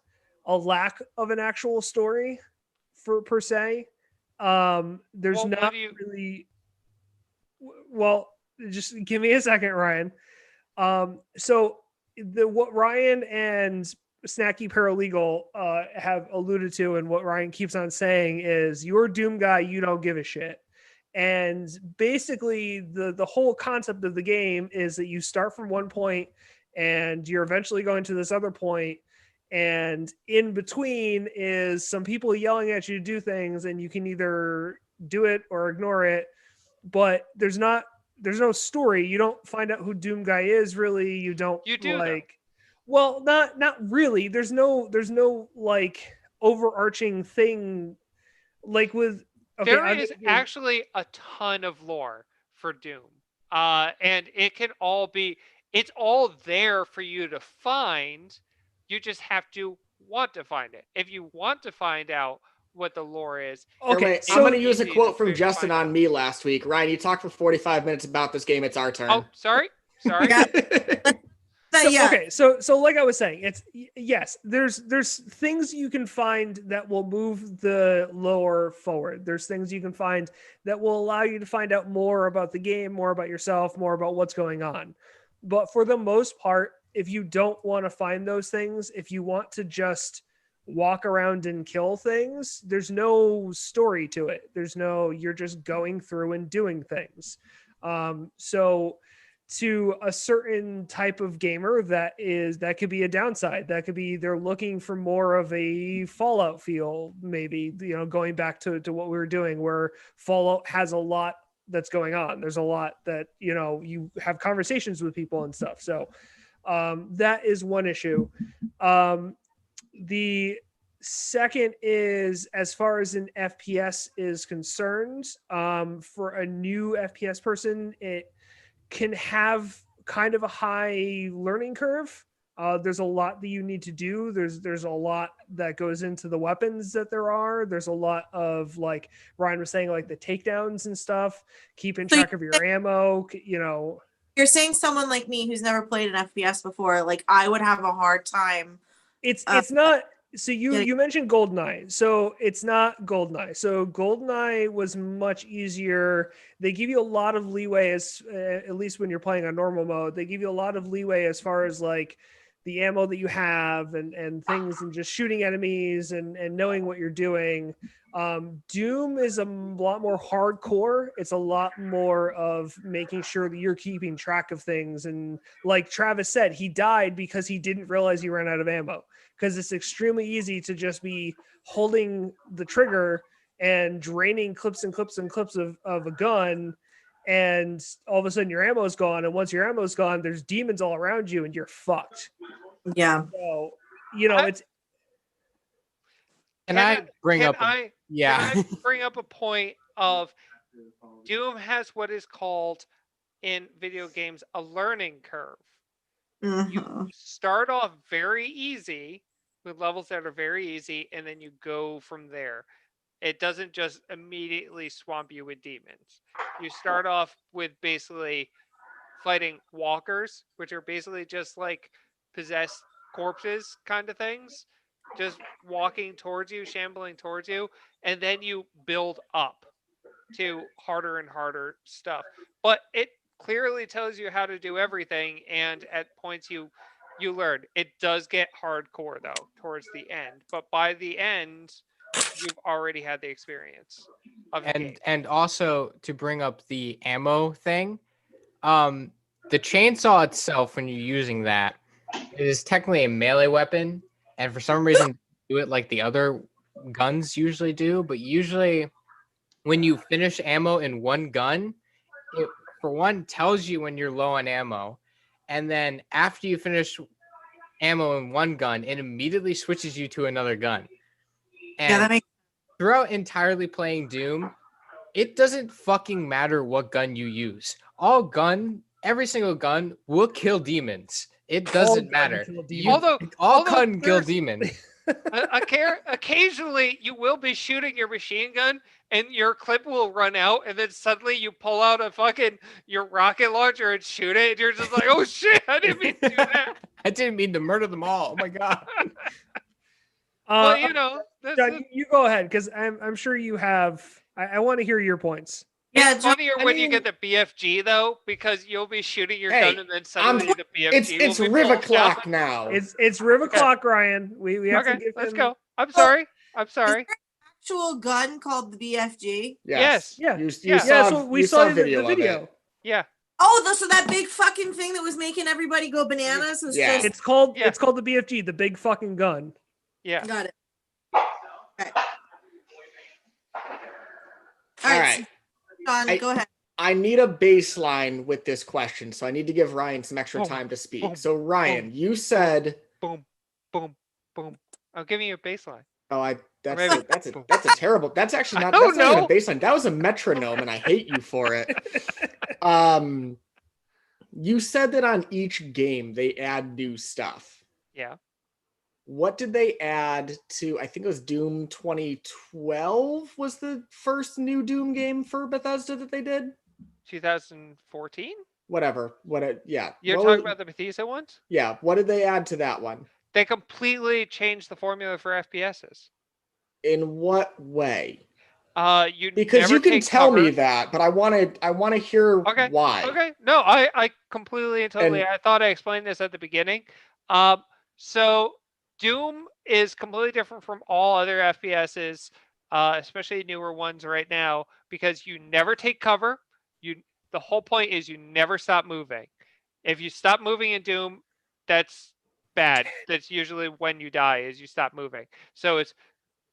a lack of an actual story per se. There's Well, what not do you- really. Well, just give me a second, Ryan. So what Ryan and Snacky Paralegal have alluded to, and what Ryan keeps on saying is, "You're a Doom guy, you don't give a shit." And basically, the whole concept of the game is that you start from one point, and you're eventually going to this other point, and in between is some people yelling at you to do things, and you can either do it or ignore it. But there's no story. You don't find out who Doom guy is really. You don't You do, though. like. Well, not really. There's no like overarching thing like with. Okay, There I'm is gonna give- actually a ton of lore for Doom. And it can all be, it's all there for you to find. You just have to want to find it. If you want to find out what the lore is, Here, okay. wait, So I'm going to use a easy quote to from fi- Justin find on out. me last week. Ryan, you talked for 45 minutes about this game. It's our turn. Oh, sorry. Yeah. So, Yeah. okay, so like I was saying, it's yes, there's things you can find that will move the lore forward. There's things you can find that will allow you to find out more about the game, more about yourself, more about what's going on. But for the most part, if you don't want to find those things, if you want to just walk around and kill things, there's no story to it. You're just going through and doing things. So to a certain type of gamer, that could be a downside. That could be they're looking for more of a Fallout feel, maybe, going back to what we were doing, where Fallout has a lot that's going on. There's a lot that, you have conversations with people and stuff. So that is one issue. The second is, as far as an FPS is concerned, for a new FPS person, it can have kind of a high learning curve. There's a lot that you need to do. There's a lot that goes into the weapons that there are. There's a lot of, like Ryan was saying, like the takedowns and stuff, keeping track of your ammo, You're saying someone like me who's never played an FPS before, like I would have a hard time. It's not. So you mentioned GoldenEye. So it's not GoldenEye. So GoldenEye was much easier. They give you a lot of leeway, as at least when you're playing on normal mode. They give you a lot of leeway as far as like the ammo that you have and things and just shooting enemies and knowing what you're doing. Doom is a lot more hardcore. It's a lot more of making sure that you're keeping track of things. And like Travis said, he died because he didn't realize he ran out of ammo, because it's extremely easy to just be holding the trigger and draining clips and clips and clips of a gun, and all of a sudden your ammo is gone, and once your ammo is gone, there's demons all around you and you're fucked. Yeah. So it's Can I bring up? Can Yeah. I bring up a point of Doom has what is called in video games a learning curve. You Mhm. start off very easy with levels that are very easy, and then you go from there. It doesn't just immediately swamp you with demons. You start off with basically fighting walkers, which are basically just like possessed corpses kind of things, just walking towards you, shambling towards you, and then you build up to harder and harder stuff. But it clearly tells you how to do everything, and at points you learn. It does get hardcore though towards the end, but by the end you've already had the experience of the game. And also to bring up the ammo thing, the chainsaw itself, when you're using that, it is technically a melee weapon, and for some reason do it like the other guns usually do. But usually, when you finish ammo in one gun, it for one tells you when you're low on ammo, and then after you finish ammo in one gun, it immediately switches you to another gun. Yeah, And that makes throughout entirely playing Doom, it doesn't fucking matter what gun you use. Every single gun will kill demons. It doesn't matter. Although All gun kill there's demons. occasionally you will be shooting your machine gun and your clip will run out, and then suddenly you pull out your rocket launcher and shoot it, and you're just like, oh shit, I didn't mean to do that. I didn't mean to murder them all. Oh my god. But that's John, you go ahead, because I'm sure you have. I want to hear your points. Yeah, it's John, funnier I when you mean- get the BFG though, because you'll be shooting your Hey, gun and then suddenly the BFG It's will be Riv pulled o'clock down. now. It's Riv o'clock, Ryan. We have to Okay, give let's him. go. I'm Oh, sorry. I'm is sorry. there an actual gun called the BFG? Yes. Yeah, You Yeah. saw, so we you saw saw the video, video. of it. Yeah. Oh, so that big fucking thing that was making everybody go bananas was Yeah. just It's called Yeah. it's called the BFG, the big fucking gun. Yeah. got it. Okay. All right. John, I- go ahead. I need a baseline with this question, so I need to give Ryan some extra Boom, time to speak. boom, So Ryan, you said, Boom. Boom. Boom. I'm giving you a baseline. that's Maybe. that's a terrible. That's actually not. I don't That's not even know. a baseline. That was a metronome, and I hate you for it. You said that on each game they add new stuff. Yeah. What did they add to? I think it was Doom 2012 was the first new Doom game for Bethesda that they did. 2014? Whatever. Yeah. You're What talking was- about the Bethesda ones? Yeah. What did they add to that one? They completely changed the formula for FPSs. In what way? You Because never you can take tell cover. me that, but I want to hear Okay. why. Okay. No, I completely and totally. And- I thought I explained this at the beginning. So Doom is completely different from all other FPSs, especially newer ones right now, because you never take cover. The whole point is you never stop moving. If you stop moving in Doom, that's bad. That's usually when you die, is you stop moving. So it's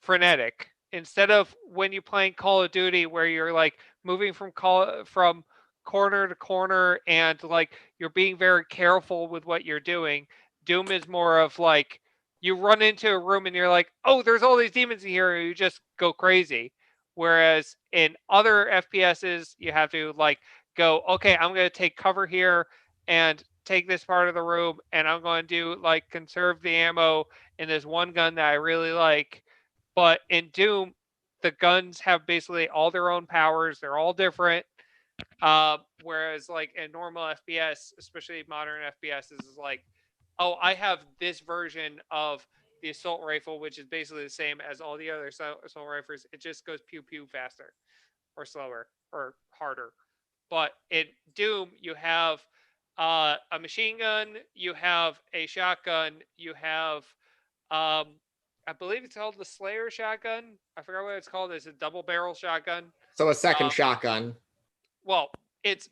frenetic instead of when you're playing Call of Duty where you're like moving from corner to corner and like you're being very careful with what you're doing. Doom is more of like you run into a room and you're like, oh, there's all these demons in here, and you just go crazy. Whereas in other FPSs, you have to like go, okay, I'm going to take cover here and take this part of the room, and I'm going to do like conserve the ammo in this one gun that I really like. But in Doom, the guns have basically all their own powers. They're all different. Whereas like in normal FPS, especially modern FPSs, is like, oh, I have this version of the assault rifle, which is basically the same as all the other assault rifles. It just goes pew pew faster, or slower, or harder. But in Doom, you have a machine gun, you have a shotgun, you have I believe it's called the Slayer shotgun. I forgot what it's called. It's a double barrel shotgun. So a second Um, shotgun. Well, it's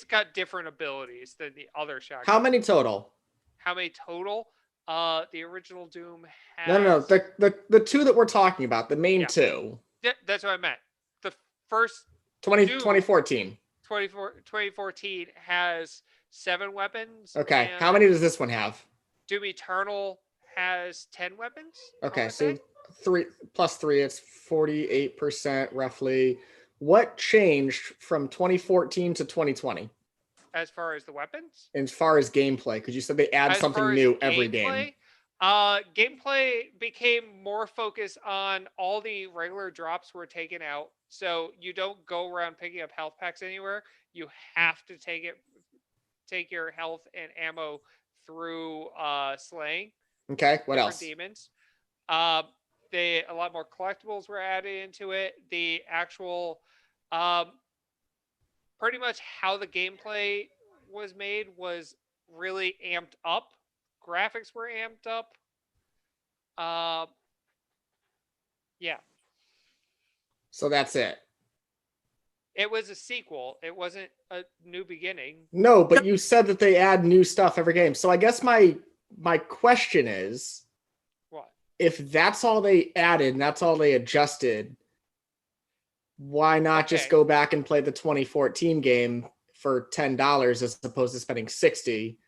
got different abilities than the other shotguns. How many total? How many total? The original Doom has No. The two that we're talking about, the main Yeah. two. That's what I meant. The first 2014. 2014 has 7 weapons. Okay. and How many does this one have? Doom Eternal has 10 weapons. I Okay, wanna so say. 3 + 3, it's 48% roughly. What changed from 2014 to 2020 As far as the weapons, as far as gameplay? Because you said they add as far something as new every game. gameplay, gameplay became more focused on all the regular drops were taken out, so you don't go around picking up health packs anywhere. You have to take your health and ammo through slaying Okay, what different else? demons. A lot more collectibles were added into it. The actual, pretty much how the gameplay was made was really amped up. Graphics were amped up. Yeah, So that's it. it was a sequel. It wasn't a new beginning. No, but you said that they add new stuff every game. So I guess my question is, What? if that's all they added and that's all they adjusted, why not just Okay. go back and play the 2014 game for $10 as opposed to spending 60?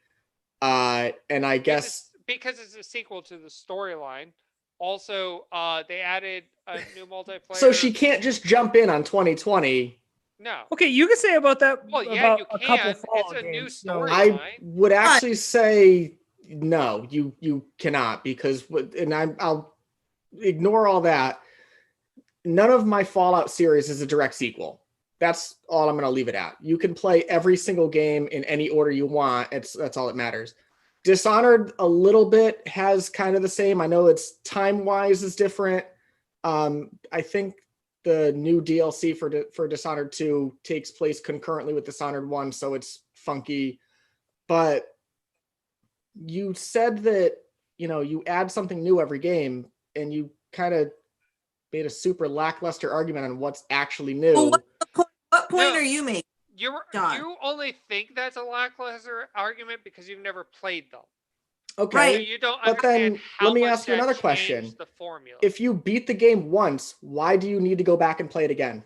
And I guess because it's a sequel to the storyline. Also, they added a new multiplayer. so she can't just jump in on 2020. No. Okay, you can say about that Well, yeah, about you a couple can. It's Fallout a new games. story. I would actually say no, you cannot, because and I'll ignore all that. None of my Fallout series is a direct sequel. That's all I'm going to leave it at. You can play every single game in any order you want. That's all that matters. Dishonored a little bit has kind of the same. I know it's time-wise is different. I think the new DLC for Dishonored 2 takes place concurrently with Dishonored 1, so it's funky. But you said that, you add something new every game, and you kind of made a super lackluster argument on what's actually new. Well, what point No. are you making? John. You only think that's a lackluster argument because you've never played them. Okay, Right. You don't but understand then how let me much ask you that another changed question. The formula. If you beat the game once, why do you need to go back and play it again?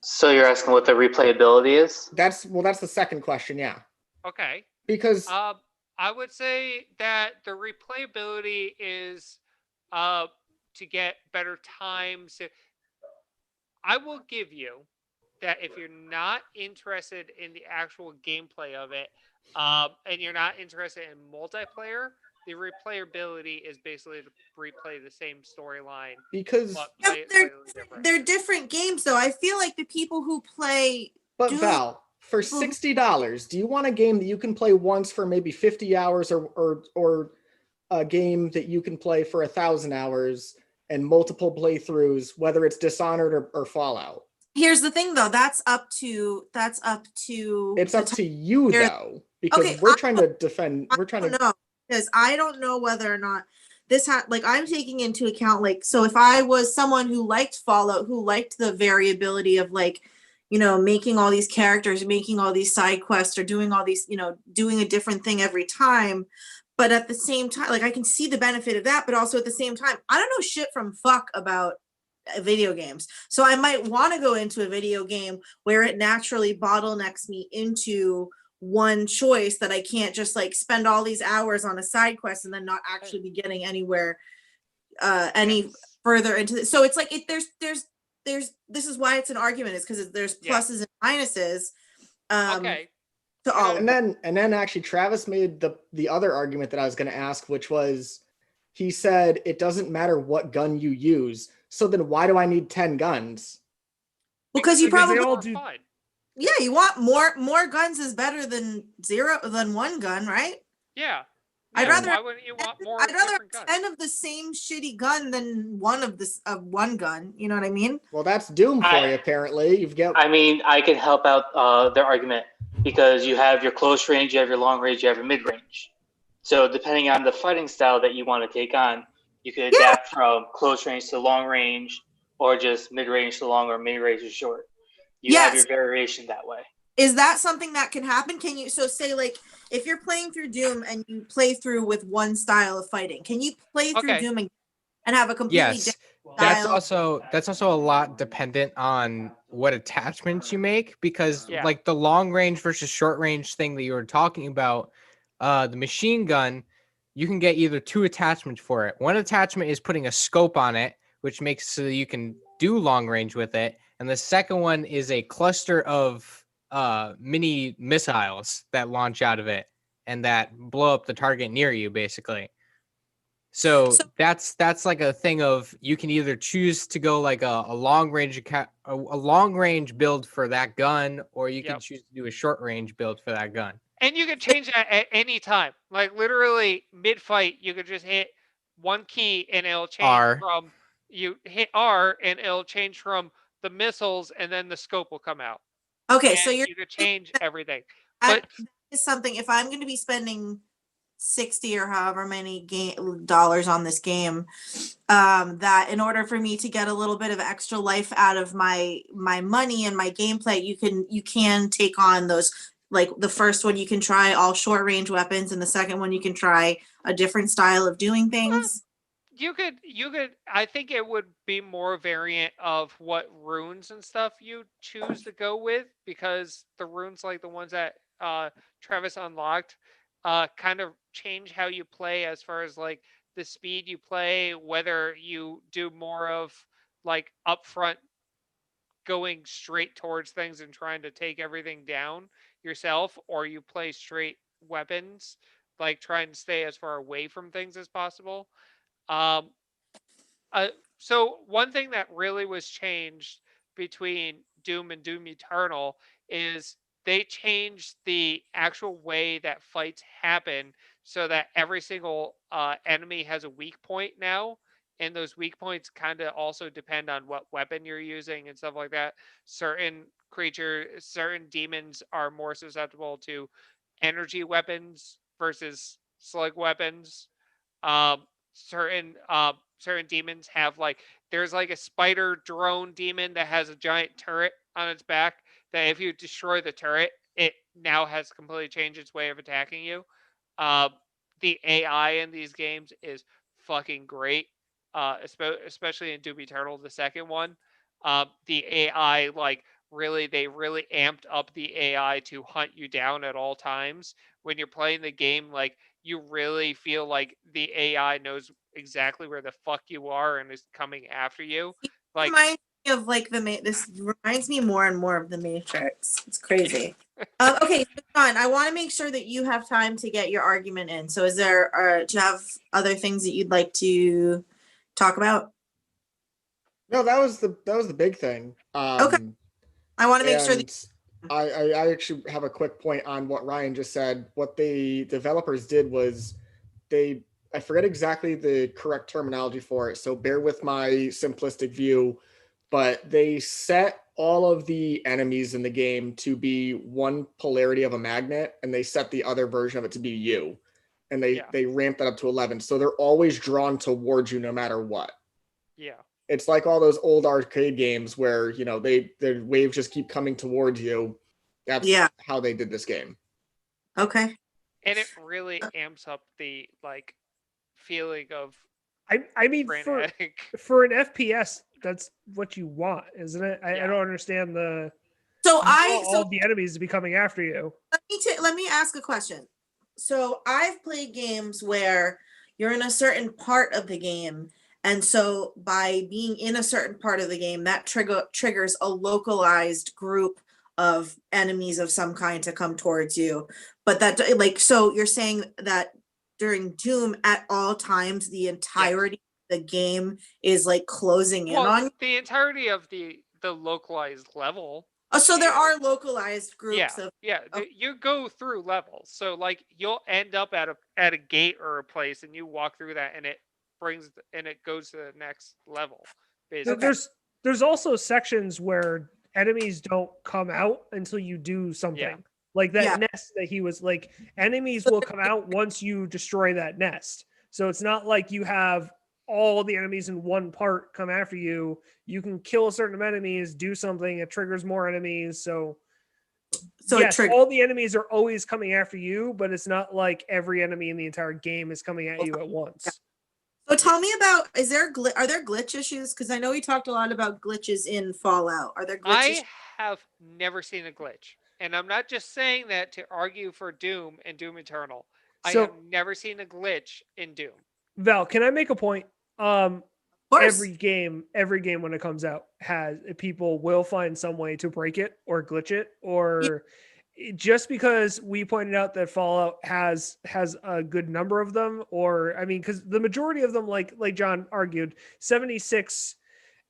So you're asking what the replayability is? That's the second question, yeah. Okay. Because I would say that the replayability is to get better times. I will give you that if you're not interested in the actual gameplay of it, and you're not interested in multiplayer, the replayability is basically to replay the same storyline, because but Yeah, play it slightly different. they're different games, though. I feel like the people who play but Doom- Val, for $60, do you want a game that you can play once for maybe 50 hours or a game that you can play for 1,000 hours and multiple playthroughs, whether it's Dishonored or Fallout? Here's the thing, though. That's up to. It's the up to you There- though, because Okay, we're trying to defend. We're I trying don't to. know, because I don't know whether or not this like I'm taking into account, like, so if I was someone who liked Fallout, who liked the variability of, like, making all these characters, making all these side quests, or doing all these, doing a different thing every time, but at the same time, like, I can see the benefit of that, but also at the same time, I don't know shit from fuck about video games, so I might want to go into a video game where it naturally bottlenecks me into one choice that I can't just, like, spend all these hours on a side quest and then not actually be getting anywhere any Yes. further into this. So it's like, there's this is why it's an argument, is because there's Yeah. pluses and minuses Okay. to all of And it. then actually Travis made the other argument that I was going to ask, which was, he said it doesn't matter what gun you use. So then why do I need 10 guns? Because you Because they probably all more do- fun. you want more guns is better than one gun, right? Yeah. I'd Yeah, rather why wouldn't you want more I'd rather different guns? 10 of the same shitty gun than one of this of one gun. You know what I mean? Well, that's Doom for I- you, apparently. You've got. I mean, I can help out their argument because you have your close range, you have your long range, you have your mid range. So depending on the fighting style that you want to take on, you can adapt from close range to long range, or just mid range to long, or mid range to short. You have your Yes. variation that way. Is that something that can happen? Can you so say like if you're playing through Doom and you play through with one style of fighting, can you play through Okay. Doom and have a completely Yes. different That's style? also a lot dependent on what attachments you make, because Yeah. like the long range versus short range thing that you were talking about, the machine gun, you can get either two attachments for it. One attachment is putting a scope on it, which makes so that you can do long range with it, and the second one is a cluster of mini missiles that launch out of it and that blow up the target near you, basically. So So- that's like a thing of you can either choose to go like a long range a long range build for that gun, or you can Yep. choose to do a short range build for that gun. And you can change that at any time. Like literally mid fight, you could just hit one key and it'll change R. from you hit R and it'll change from the missiles and then the scope will come out. Okay, And so you could change everything. that But is something if I'm going to be spending 60 or however many dollars on this game, that in order for me to get a little bit of extra life out of my money and my gameplay, you can take on those, like the first one you can try all short range weapons, and the second one you can try a different style of doing things. you could I think it would be more variant of what runes and stuff you choose to go with, because the runes like the ones that Travis unlocked kind of change how you play as far as like the speed you play, whether you do more of like upfront going straight towards things and trying to take everything down yourself, or you play straight weapons, like trying to stay as far away from things as possible. um uh, so one thing that really was changed between Doom and Doom Eternal is they changed the actual way that fights happen, so that every single enemy has a weak point now, and those weak points kind of also depend on what weapon you're using and stuff like that. Certain demons are more susceptible to energy weapons versus slug weapons. um certain demons have like there's like a spider drone demon that has a giant turret on its back, that if you destroy the turret, it now has completely changed its way of attacking you. uh, the AI in these games is fucking great, especially in Doom Eternal, the second one. The AI, like, they really amped up the AI to hunt you down at all times when you're playing the game. Like, you really feel like the AI knows exactly where the fuck you are and is coming after you. Like, Reminds me of like this reminds me more and more of the Matrix. It's crazy. Okay, John, I want to make sure that you have time to get your argument in. So, do you have other things that you'd like to talk about? No, that was the big thing. Okay. I want to make sure And that I actually have a quick point on what Ryan just said. What the developers did was I forget exactly the correct terminology for it, so bear with my simplistic view, but they set all of the enemies in the game to be one polarity of a magnet, and they set the other version of it to be you. And they ramped that up to 11. So they're always drawn towards you no matter what. yeah. It's like all those old arcade games where, their waves just keep coming towards you. That's how they did this game. Okay. And it really amps up the like feeling of I mean, frenetic. for an FPS, that's what you want, isn't it? I Yeah. don't understand the. So all the enemies to be coming after you. let me ask a question. So I've played games where you're in a certain part of the game, and so by being in a certain part of the game, that triggers a localized group of enemies of some kind to come towards you. But that, like, so you're saying that during Doom, at all times, the entirety of the game is like closing in on you? The entirety of the localized level. Oh, so there are localized groups of. Yeah, Okay. you go through levels. So like you'll end up at a gate or a place, and you walk through that, and it goes to the next level. Basically, There's also sections where enemies don't come out until you do something. Like that Yeah. nest that he was like, enemies So will come out once you destroy that nest. So it's not like you have all the enemies in one part come after you. You can kill a certain enemies, do something, it triggers more enemies. So it yes, triggers. all the enemies are always coming after you, but it's not like every enemy in the entire game is coming at you at once. So tell me about, are there glitch issues? Because I know we talked a lot about glitches in Fallout. Are there glitches? I have never seen a glitch, and I'm not just saying that to argue for Doom and Doom Eternal. I have So never seen a glitch in Doom. Val, can I make a point? Of course. Every game when it comes out has people will find some way to break it or glitch it, or just because we pointed out that Fallout has a good number of them, or I mean, because the majority of them, like John argued, 76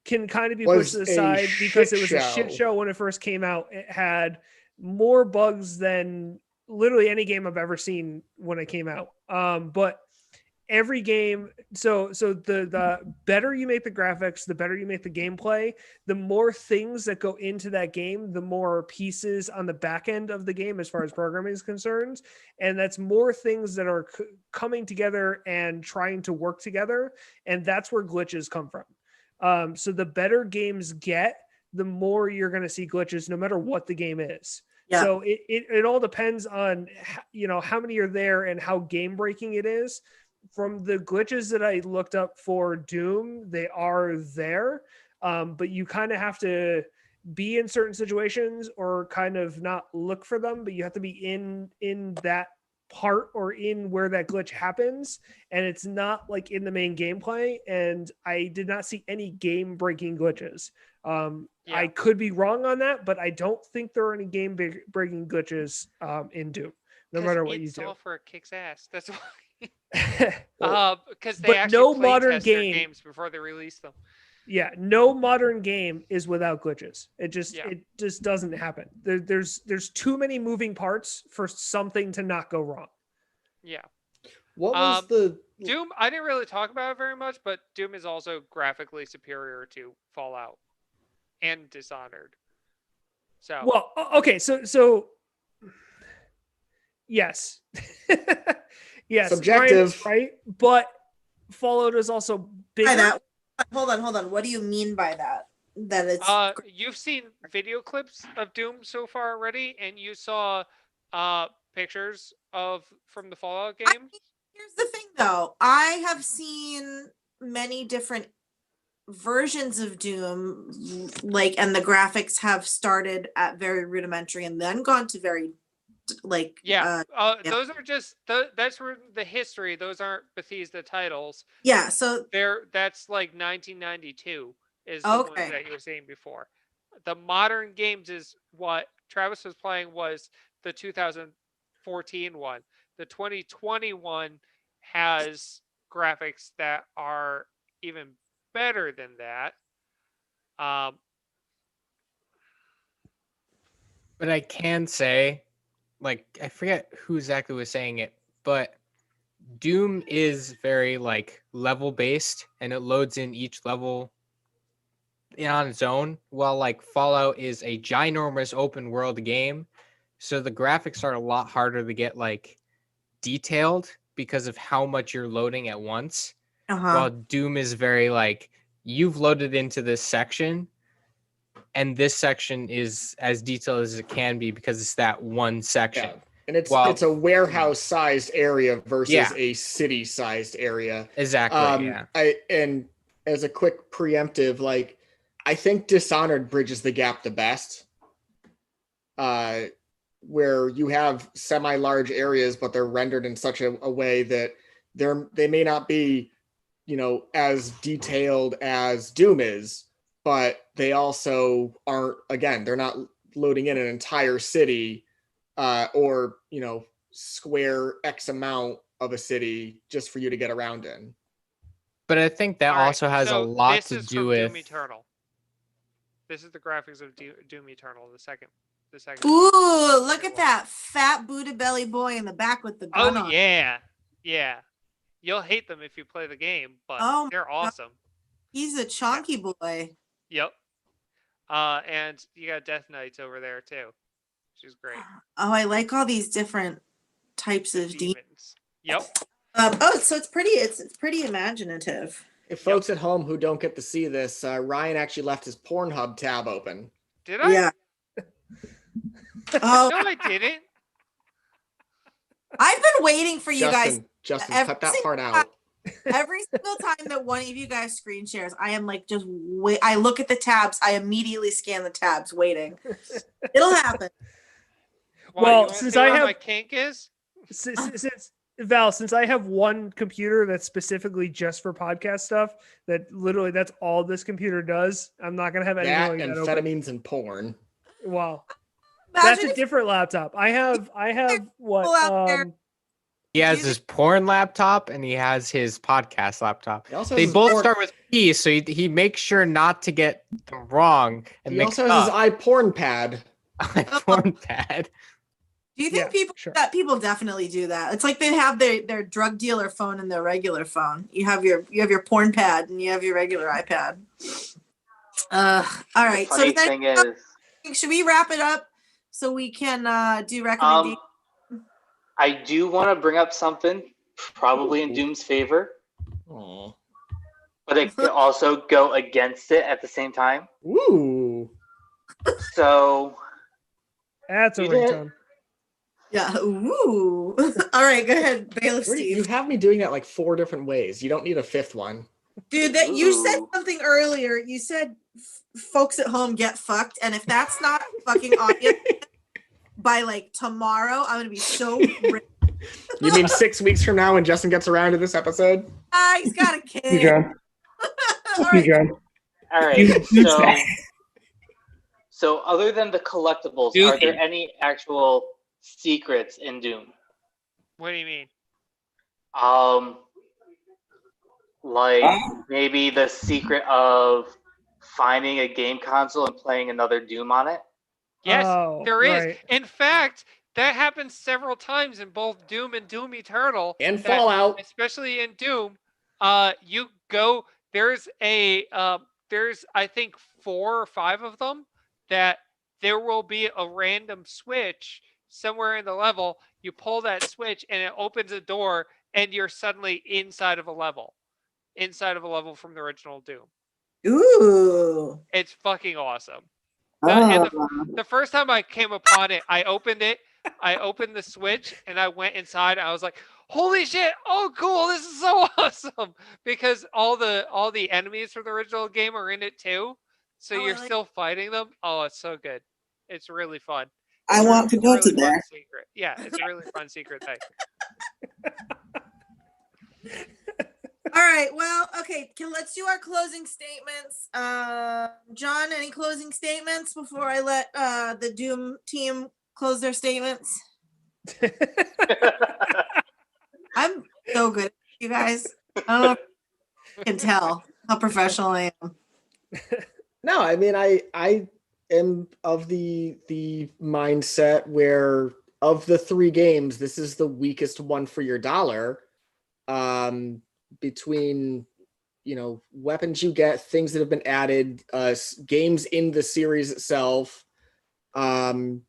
can kind of be pushed to the side because it was a shit show when it first came out. It had more bugs than literally any game I've ever seen when it came out. But every game, so the better you make the graphics, the better you make the gameplay, the more things that go into that game, the more pieces on the back end of the game as far as programming is concerned, and that's more things that are coming together and trying to work together, and that's where glitches come from. So the better games get, the more you're going to see glitches no matter what the game is. Yeah. So it all depends on how many are there and how game breaking it is. From the glitches that I looked up for Doom, they are there, but you kind of have to be in certain situations or kind of not look for them, but you have to be in that part or in where that glitch happens, and it's not like in the main gameplay. And I did not see any game breaking glitches. I could be wrong on that, but I don't think there are any game breaking glitches in Doom, no matter what you do. Software kicks ass. That's why. Well, Because they but actually no play modern test their game- games before they release them. Yeah, no modern game is without glitches. It Yeah. just doesn't happen. There's too many moving parts for something to not go wrong. Yeah. What was the Doom? I didn't really talk about it very much, but Doom is also graphically superior to Fallout and Dishonored. So Well, okay, so yes. Yes, Subjective. Ryan is right, but Fallout is also bigger. By that, hold on. What do you mean by that? That it's you've seen video clips of Doom so far already, and you saw pictures from the Fallout game. Here's the thing, though. I have seen many different versions of Doom, and the graphics have started at very rudimentary and then gone to very those are just that's where the history. Those aren't Bethesda titles. Yeah, so that's like 1992 is the Okay. ones that you were saying before. The modern games is what Travis was playing was the 2014 one. The 2021 has graphics that are even better than that. But I can say, like, I forget who exactly was saying it, but Doom is very like level based, and it loads in each level on its own, while like Fallout is a ginormous open world game. So the graphics are a lot harder to get like detailed because of how much you're loading at once. While Doom is very like, you've loaded into this section, and this section is as detailed as it can be because it's that one section. Yeah. And it's a warehouse sized area versus a city sized area. Exactly. And as a quick preemptive, like I think Dishonored bridges the gap the best. Where you have semi-large areas, but they're rendered in such a way that they may not be, as detailed as Doom is, but they also aren't. Again, they're not loading in an entire city, or square X amount of a city just for you to get around in. But I think that also has a lot to do with Doom Eternal. This is the graphics of Doom Eternal. The second. Ooh, look at that fat booty belly boy in the back with the gun Oh on. yeah. You'll hate them if you play the game, but Oh, they're awesome. he's a chunky boy. Yep. And you got Death Knights over there too. She's great. Oh, I like all these different types of demons. Demons. Yep. So it's pretty. It's pretty imaginative. If folks at home who don't get to see this, Ryan actually left his Pornhub tab open. Did I? Yeah. Oh, No, I didn't. I've been waiting for you guys. Justin, every cut that single part out. Every single time that one of you guys screen shares, I am like, just wait. I look at the tabs. I immediately scan the tabs, waiting. It'll happen. Why, Well, you wanna since see I what have- my kink is. Since Val, since I have one computer that's specifically just for podcast stuff, that literally that's all this computer does. I'm not gonna have anything That like that open. amphetamines and porn. Wow, Imagine that's a if different laptop. I have what? people out there- He has Jesus. his porn laptop and he has his podcast laptap. He also has They his both porn- start with P, so he makes sure not to get them wrong and He mix also has his up. iPorn pad. Porn pad. Do you think Yeah, people sure. that people definitely do that? It's like they have their drug dealer phone and their regular phone. You have your porn pad and you have your regular iPad. All right. The So funny does thing anyone is, should we wrap it up so we can do recommendations? I do want to bring up something probably in Doom's favor, Aw. but it could also go against it at the same time. Ooh. So That's a You did. ringtone. Yeah. Ooh. All right. Go ahead, Bailiff You Steve. have me doing that like 4 different ways. You don't need a 5th one. Dude, that you said Ooh. something earlier. You said folks at home get fucked, and if that's not fucking audio by like tomorrow, I'm gonna be so. You mean 6 weeks from now when Justin gets around to this episode? He's got a kid. Hey, John. All Hey, right. John. all right, You so say. so other than the collectibles, are there any actual secrets in Doom? What do you mean? Like maybe the secret of finding a game console and playing another Doom on it. Yes, Oh, there is. right. In fact, that happens several times in both Doom and Doom Eternal. And that- Fallout. especially in Doom. You go. There's I think 4 or 5 of them that there will be a random switch somewhere in the level. You pull that switch and it opens a door, and you're suddenly inside of a level from the original Doom. Ooh. It's fucking awesome. And Oh. the first time I came upon it, I opened the switch and I went inside. I was like, holy shit, oh cool, this is so awesome. Because all the enemies from the original game are in it too. So Oh, I you're like- still fighting them. Oh, it's so good. It's really fun. I It's want to a go to really fun there. secret. Yeah, it's a really fun secret thing. All right. Well, okay. Let's do our closing statements. John, any closing statements before I let the Doom team close their statements? I'm so good, you guys. I don't know if you can tell how professional I am. No, I mean I am of the mindset where of the 3 games, this is the weakest one for your dollar. Between weapons you get, things that have been added, games in the series itself, and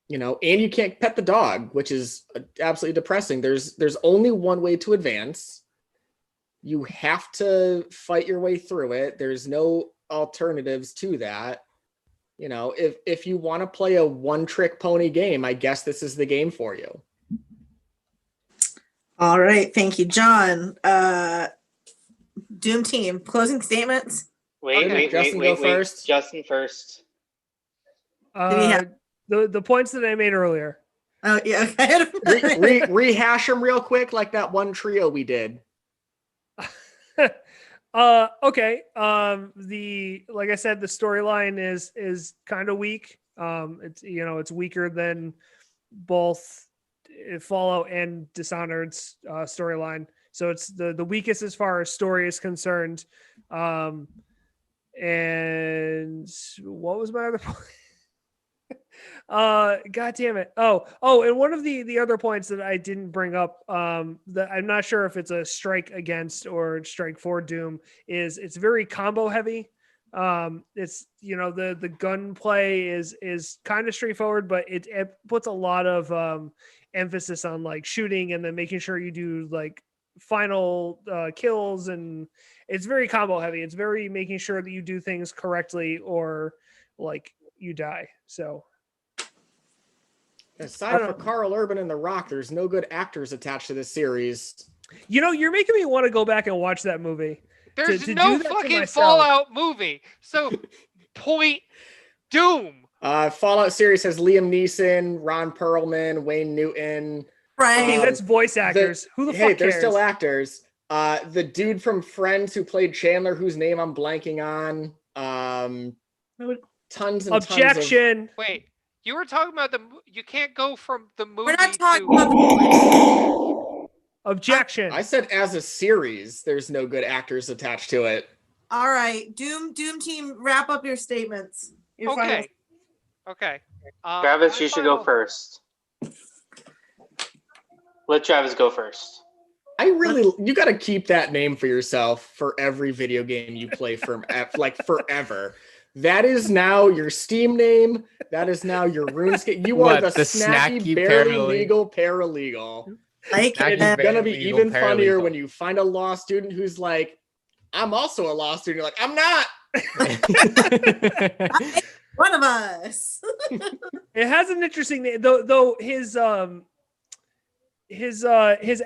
you can't pet the dog, which is absolutely depressing. There's only one way to advance. You have to fight your way through it. There's no alternatives to that. If you want to play a one-trick pony game, I guess this is the game for you. All right. Thank you, John. Doom team, closing statements. Wait, Justin, go first. Justin first. The points that I made earlier. Oh, yeah. Okay. Rehash them real quick, like that one trio we did. Okay. Like I said, the storyline is kind of weak. It's weaker than both Fallout and Dishonored's storyline. So it's the weakest as far as story is concerned. And what was my other point? God damn it. And one of the other points that I didn't bring up, that I'm not sure if it's a strike against or strike for Doom, is it's very combo heavy. It's, the gunplay is kind of straightforward, but it puts a lot of emphasis on like shooting and then making sure you do like final kills, and it's very combo heavy. It's very making sure that you do things correctly or like you die. So aside from Carl Urban and The Rock, there's no good actors attached to this series. You're making me want to go back and watch that movie. There's to no do that to fucking myself. Fallout movie. So point Doom. Fallout series has Liam Neeson, Ron Perlman, Wayne Newton. Right. Hey, that's voice actors. Who the fuck cares? They're still actors. The dude from Friends who played Chandler, whose name I'm blanking on. Tons and Objection. tons Wait, you were talking about you can't go from the movie We're not talking to about the Objection. I said as a series, there's no good actors attached to it. All right, Doom team, wrap up your statements. Your final- Okay. Travis, my you should final- go first. Let Travis go first. You got to keep that name for yourself for every video game you play for like forever. That is now your Steam name. That is now your RuneScape. You are the snacky, barely legal paralegal. Like It's gonna be even funnier paralegal. when you find a law student who's like, "I'm also a law student." You're like, "I'm not." one of us. It has an interesting name, though his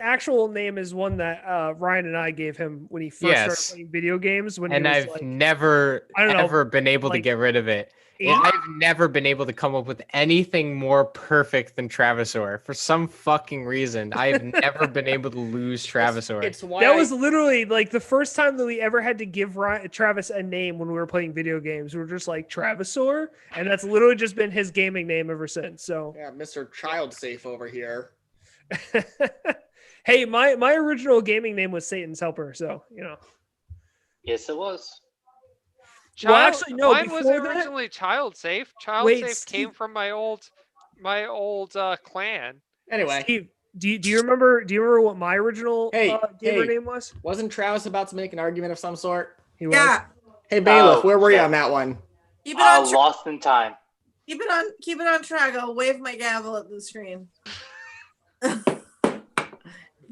actual name is one that Ryan and I gave him when he first started playing video games. When and he was I've like, never ever been able to like get rid of it. 8? I've never been able to come up with anything more perfect than Travisor. For some fucking reason, I've never been able to lose Travisor. It's why That was literally like the first time that we ever had to give Travis a name when we were playing video games. We were just like Travisor, and that's literally just been his gaming name ever since. So yeah, Mr. Child Safe over here. hey, my original gaming name was Satan's Helper, so Yes, it was. Well, actually, no, Mine was before that- originally Child Safe. Child Wait, Safe Steve- came from my old clan. Anyway, Steve, do you remember what my original gamer name was? wasn't Travis about to make an argument of some sort? He was. Yeah. Hey, Bailiff, Oh, where were you shit. on that one? Keep it on. Lost in time. Keep it on track. I'll wave my gavel at the screen.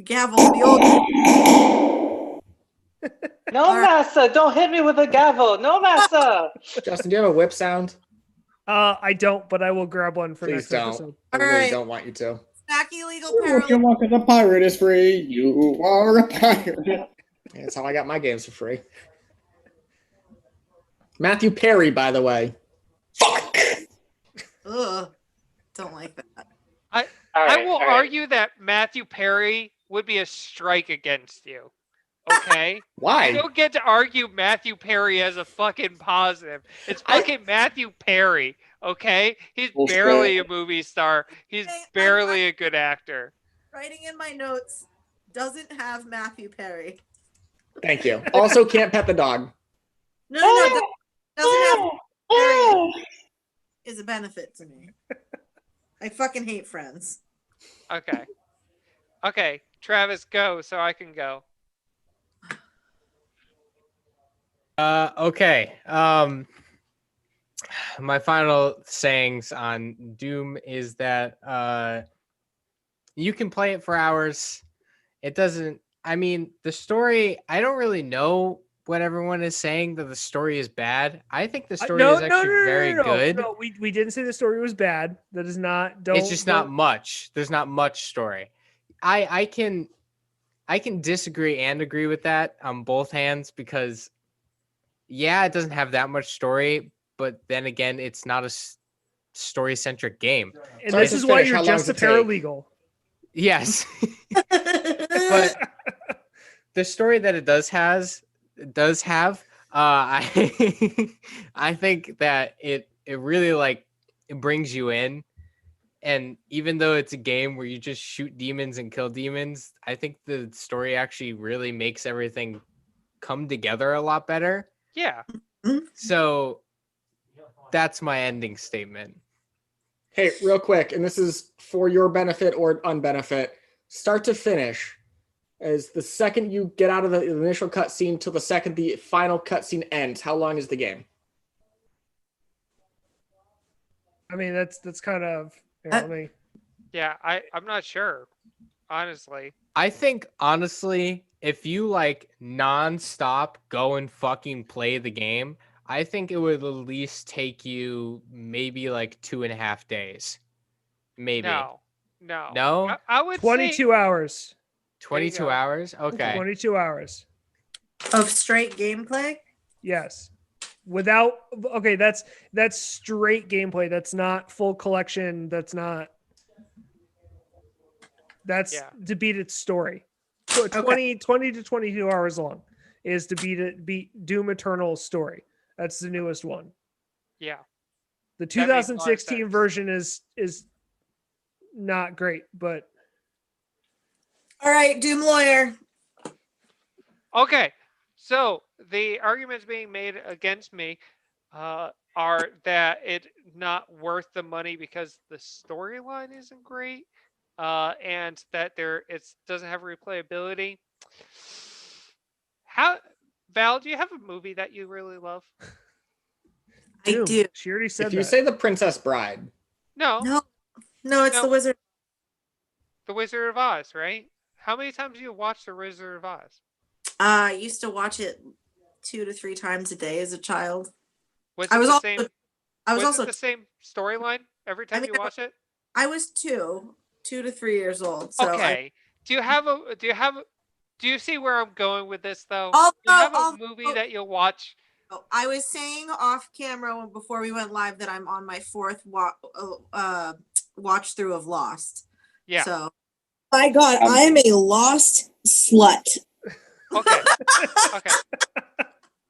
Gavel, the old. No, massa, don't hit me with a gavel. No, massa. Justin, do you have a whip sound? I don't, but I will grab one for Please next don't. episode. I All really right. don't want you to. Snacky legal What you parallel. want, 'cause a pirate is free. You are a pirate. That's how I got my games for free. Matthew Perry, by the way. Fuck. Ugh, don't like that. All I right, will all right. argue that Matthew Perry would be a strike against you. Okay? Why? You don't get to argue Matthew Perry as a fucking positive. It's fucking Matthew Perry, okay? He's Bullshit. barely a movie star. He's Hey, barely a good actor. Writing in my notes doesn't have Matthew Perry. Thank you. Also, can't pet the dog. No, doesn't have Perry is a benefit to me. I fucking hate Friends. Okay. Okay, Travis, go so I can go. Okay. My final sayings on Doom is that you can play it for hours. It doesn't. I mean, the story. I don't really know what everyone is saying that the story is bad. I think the story is actually very good. No, we didn't say the story was bad. That is not. It's just not much. There's not much story. I can disagree and agree with that on both hands because, yeah, it doesn't have that much story, but then again, it's not a story-centric game. And Sorry, this just is why finish. you're How long just a does it take? paralegal. Yes, but the story that it does have, I I think that it really like it brings you in. And even though it's a game where you just shoot demons and kill demons, I think the story actually really makes everything come together a lot better. Yeah. So that's my ending statement. Hey, real quick, and this is for your benefit or unbenefit, start to finish, as the second you get out of the initial cutscene till the second the final cutscene ends, how long is the game? I mean, that's kind of. Uh, Let me. Yeah, I'm not sure, honestly. I think honestly, if you like nonstop go and fucking play the game, I think it would at least take you maybe like 2.5 days. Maybe. No. No? I would say 22 hours. There you 22 go. hours? Okay. 22 hours. Of straight gameplay? Yes. Without okay, that's straight gameplay. That's not full collection. That's Yeah. to beat its story. So 20 to 22 hours long is to beat Doom Eternal's story. That's the newest one. Yeah. The That makes a lot of 2016 sense. version is not great, but All right, Doom Lawyer. Okay. So the arguments being made against me are that it's not worth the money because the storyline isn't great, and that it doesn't have replayability. How Val, do you have a movie that you really love? I Doom. do. She already said If you that. say The Princess Bride, No, No, it's No. the Wizard. The Wizard of Oz, right? How many times do you watch The Wizard of Oz? I used to watch it 2 to 3 times a day as a child. Was I it was the also same? I was Was also it the same storyline every time mean, you watch it? I was 2 to 3 years old. So Okay. Do you see where I'm going with this though? Although- Do you have a although- movie that you'll watch? I was saying off camera before we went live that I'm on my 4th watch through of Lost. Yeah. So My God, I am a lost slut. Okay. Okay.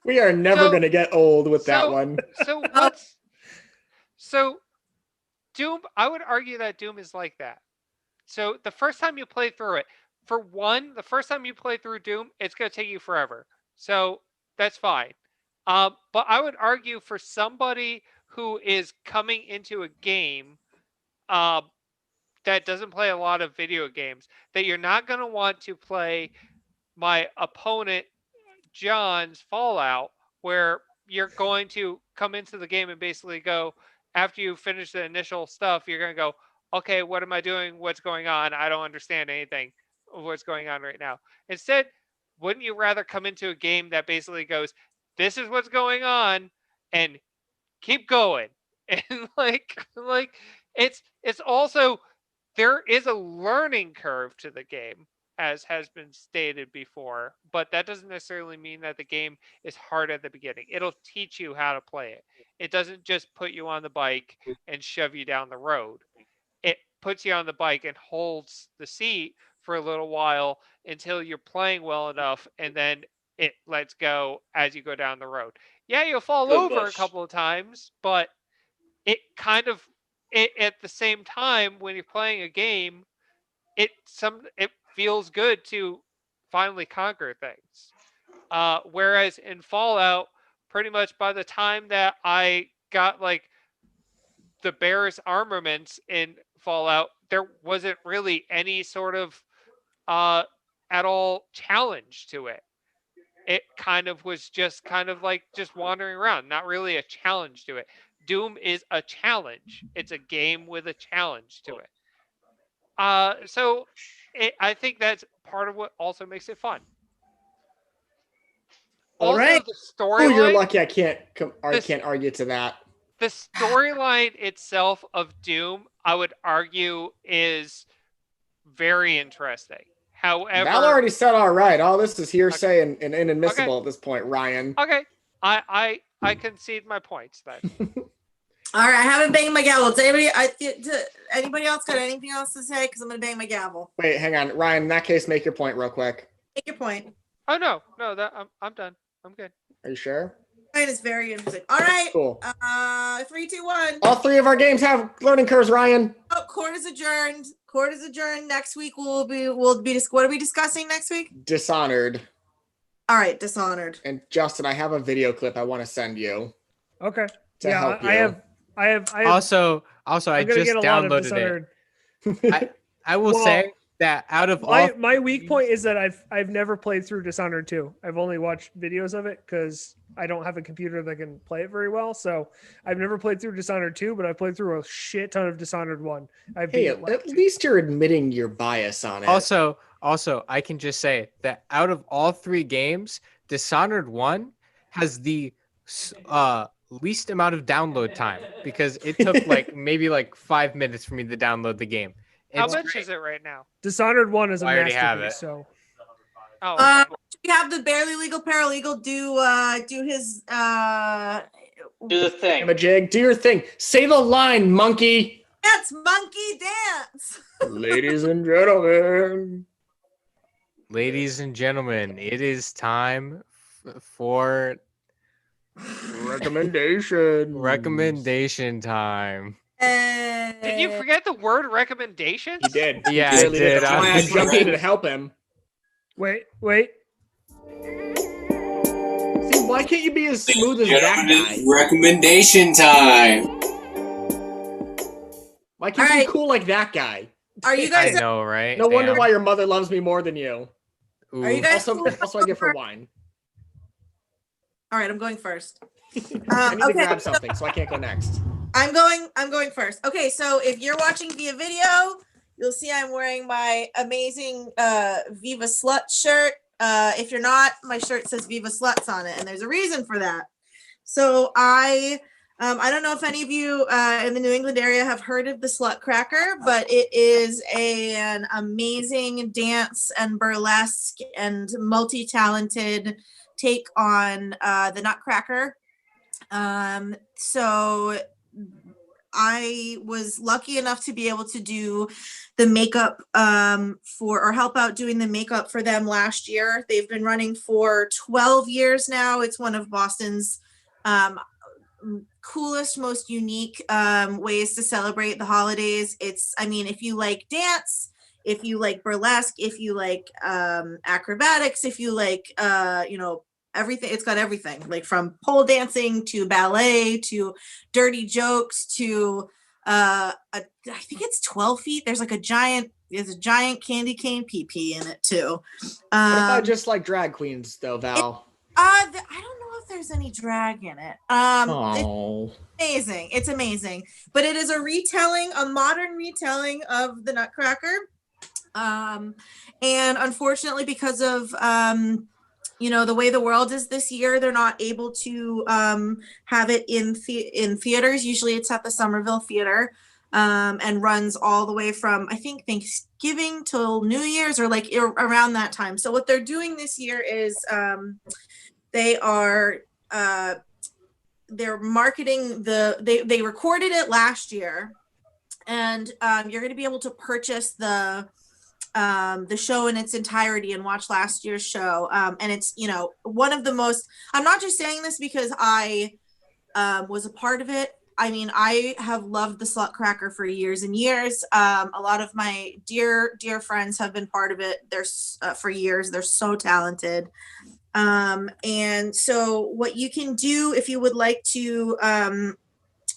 we are never So- going to get old with that so- one. So Doom, I would argue that Doom is like that. So the first time you play through it, for one, the first time you play through Doom, it's going to take you forever. So that's fine. But I would argue for somebody who is coming into a game that doesn't play a lot of video games, that you're not going to want to play my opponent John's Fallout, where you're going to come into the game and basically go, after you finish the initial stuff, you're going to go, okay, what am I doing? What's going on? I don't understand anything of what's going on right now. Instead, wouldn't you rather come into a game that basically goes, this is what's going on, and keep going? And like it's also, there is a learning curve to the game, as has been stated before, but that doesn't necessarily mean that the game is hard at the beginning. It'll teach you how to play it. It doesn't just put you on the bike and shove you down the road. It puts you on the bike and holds the seat for a little while until you're playing well enough, and then it lets go as you go down the road. Yeah, you'll fall Good over Bush. a couple of times, but it kind of, at the same time, when you're playing a game, it feels good to finally conquer things. Whereas in Fallout, pretty much by the time that I got like the Bears armaments in Fallout, there wasn't really any sort of at all challenge to it. It kind of was just kind of like just wandering around, not really a challenge to it. Doom is a challenge. It's a game with a challenge to it. So I think that's part of what also makes it fun. All Also, right. the Oh, you're storyline, lucky I can't argue to that. the storyline itself of Doom, I would argue, is very interesting. However, Val already said all right. All this is hearsay and inadmissible at this point, Ryan. okay, I concede my points then. all right, I haven't banged my gavel. Does anybody else got anything else to say? Because I'm gonna bang my gavel. Wait, hang on, Ryan. In that case, make your point real quick. Make your point. Oh no, that I'm done. I'm good. Are you sure? Mine is very interesting. All right. Cool. 3, 2, 1. All 3 of our games have learning curves, Ryan. Oh, court is adjourned. Court is adjourned. Next week we'll be what are we discussing next week? Dishonored. All right, Dishonored. And Justin, I have a video clip I want to send you Okay. to help you. I have. Also, I I'm gonna just get a lot of downloaded Dishonored. it. I will Well, say that out of all My weak point is that I've never played through Dishonored 2. I've only watched videos of it because I don't have a computer that can play it very well. So I've never played through Dishonored 2, but I played through a shit ton of Dishonored 1. Hey, at least you're admitting your bias on it. Also, I can just say that out of all 3 games, Dishonored 1 has the least amount of download time because it took maybe 5 minutes for me to download the game. How It's much great. is it right now? Dishonored 1 is a I already have masterpiece. it. So Oh, okay. We have the barely legal paralegal do his Do the thing. Jig, do your thing. Say the line, monkey. dance, monkey dance. Ladies and gentlemen. Ladies and gentlemen, it is time for recommendation time. Did you forget the word recommendations? He did. Yeah, He I clearly did. That's why I jumped in to help him. wait. See, why can't you be as smooth as that guy? Recommendation time. Why can't you be cool like that guy? Are you I guys? know, right? No wonder Damn. why your mother loves me more than you. Ooh. Are you guys? Also, I give her wine. All right, I'm going first. I need to okay, grab something, so I can't go next. I'm going first. Okay, so if you're watching via video, you'll see I'm wearing my amazing Viva Slut shirt. If you're not, my shirt says Viva Sluts on it, and there's a reason for that. So I don't know if any of you in the New England area have heard of the Slut Cracker, but it is an amazing dance and burlesque and multi-talented take on the Nutcracker. So I was lucky enough to be able to do the makeup or help out doing the makeup for them last year. They've been running for 12 years now. It's one of Boston's coolest, most unique ways to celebrate the holidays. If you like dance, if you like burlesque, if you like acrobatics, if you like everything, it's got everything, like from pole dancing to ballet to dirty jokes to I think it's 12 feet. There's a giant candy cane pee in it too. What if I just like drag queens though, Val? I don't know if there's any drag in it. It's amazing. But it is a modern retelling of the Nutcracker. And unfortunately, because of the way the world is this year, they're not able to have it in theaters. Usually it's at the Somerville Theater and runs all the way from, I think, Thanksgiving till New Year's or around that time. So what they're doing this year is they're marketing they recorded it last year, and you're going to be able to purchase the show in its entirety and watch last year's show. And it's, one of the most, I'm not just saying this because I was a part of it. I mean, I have loved the Slut Cracker for years and years. A lot of my dear friends have been part of it. For years. They're so talented. And so what you can do if you would like to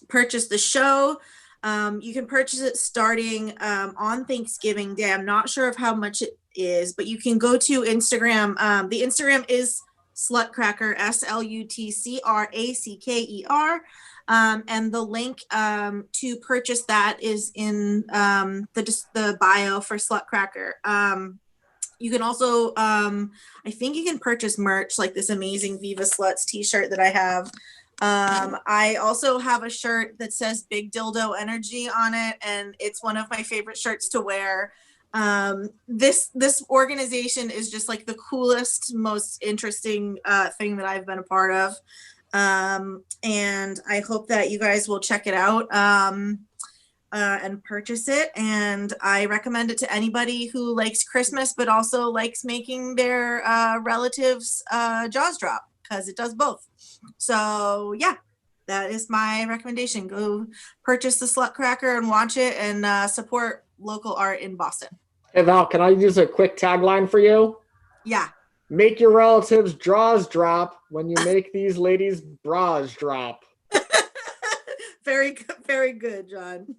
purchase the show, you can purchase it starting on Thanksgiving Day. I'm not sure of how much it is, but you can go to Instagram. The Instagram is Slutcracker, SLUTCRACKER. And the link to purchase that is in the bio for Slutcracker. You can also, I think you can purchase merch like this amazing Viva Sluts t-shirt that I have. I also have a shirt that says Big Dildo Energy on it, and it's one of my favorite shirts to wear. This organization is just like the coolest, most interesting thing that I've been a part of. And I hope that you guys will check it out and purchase it. And I recommend it to anybody who likes Christmas, but also likes making their relatives jaws drop, because it does both. So yeah, that is my recommendation. Go purchase the Slut Cracker and watch it, and support local art in Boston. Hey Val, can I use a quick tagline for you? Yeah. Make your relatives' draws drop when you make these ladies' bras drop. Very good, John.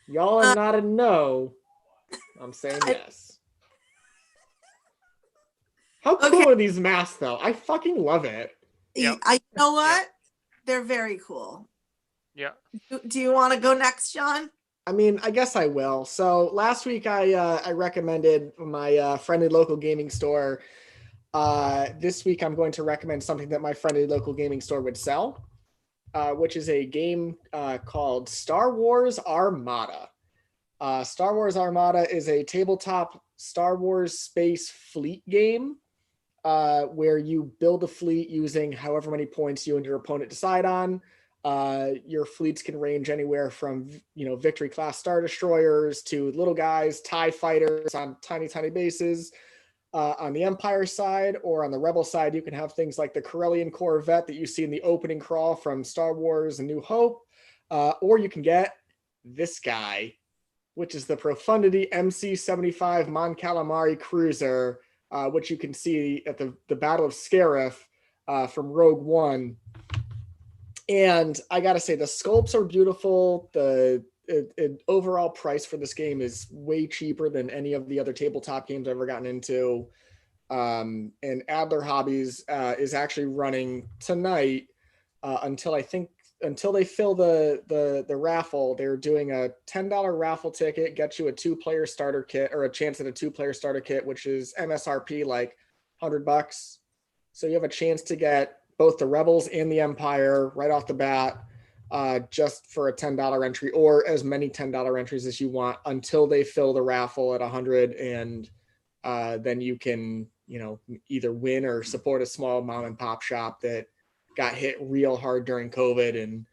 Y'all are not a no. I'm saying yes. How cool are these masks, though? I fucking love it. Yep. You know what? They're very cool. Yeah. Do you want to go next, John? I mean, I guess I will. So last week I recommended my friendly local gaming store. This week I'm going to recommend something that my friendly local gaming store would sell, which is a game called Star Wars Armada. Star Wars Armada is a tabletop Star Wars space fleet game where you build a fleet using however many points you and your opponent decide on. Your fleets can range anywhere from Victory class Star Destroyers to little guys, TIE fighters on tiny bases. On the Empire side or on the Rebel side, you can have things like the Corellian Corvette that you see in the opening crawl from Star Wars A New Hope, or you can get this guy, which is the Profundity MC-75 Mon Calamari Cruiser, which you can see at the Battle of Scarif from Rogue One. And I gotta say, the sculpts are beautiful. The overall price for this game is way cheaper than any of the other tabletop games I've ever gotten into. And Adler Hobbies is actually running tonight until they fill the raffle. They're doing a $10 raffle ticket, gets you a 2-player starter kit or a chance at a 2-player starter kit, which is MSRP like $100. So you have a chance to get both the Rebels and the Empire right off the bat, just for a $10 entry, or as many $10 entries as you want until they fill the raffle at 100, and then you can either win or support a small mom and pop shop that got hit real hard during COVID. And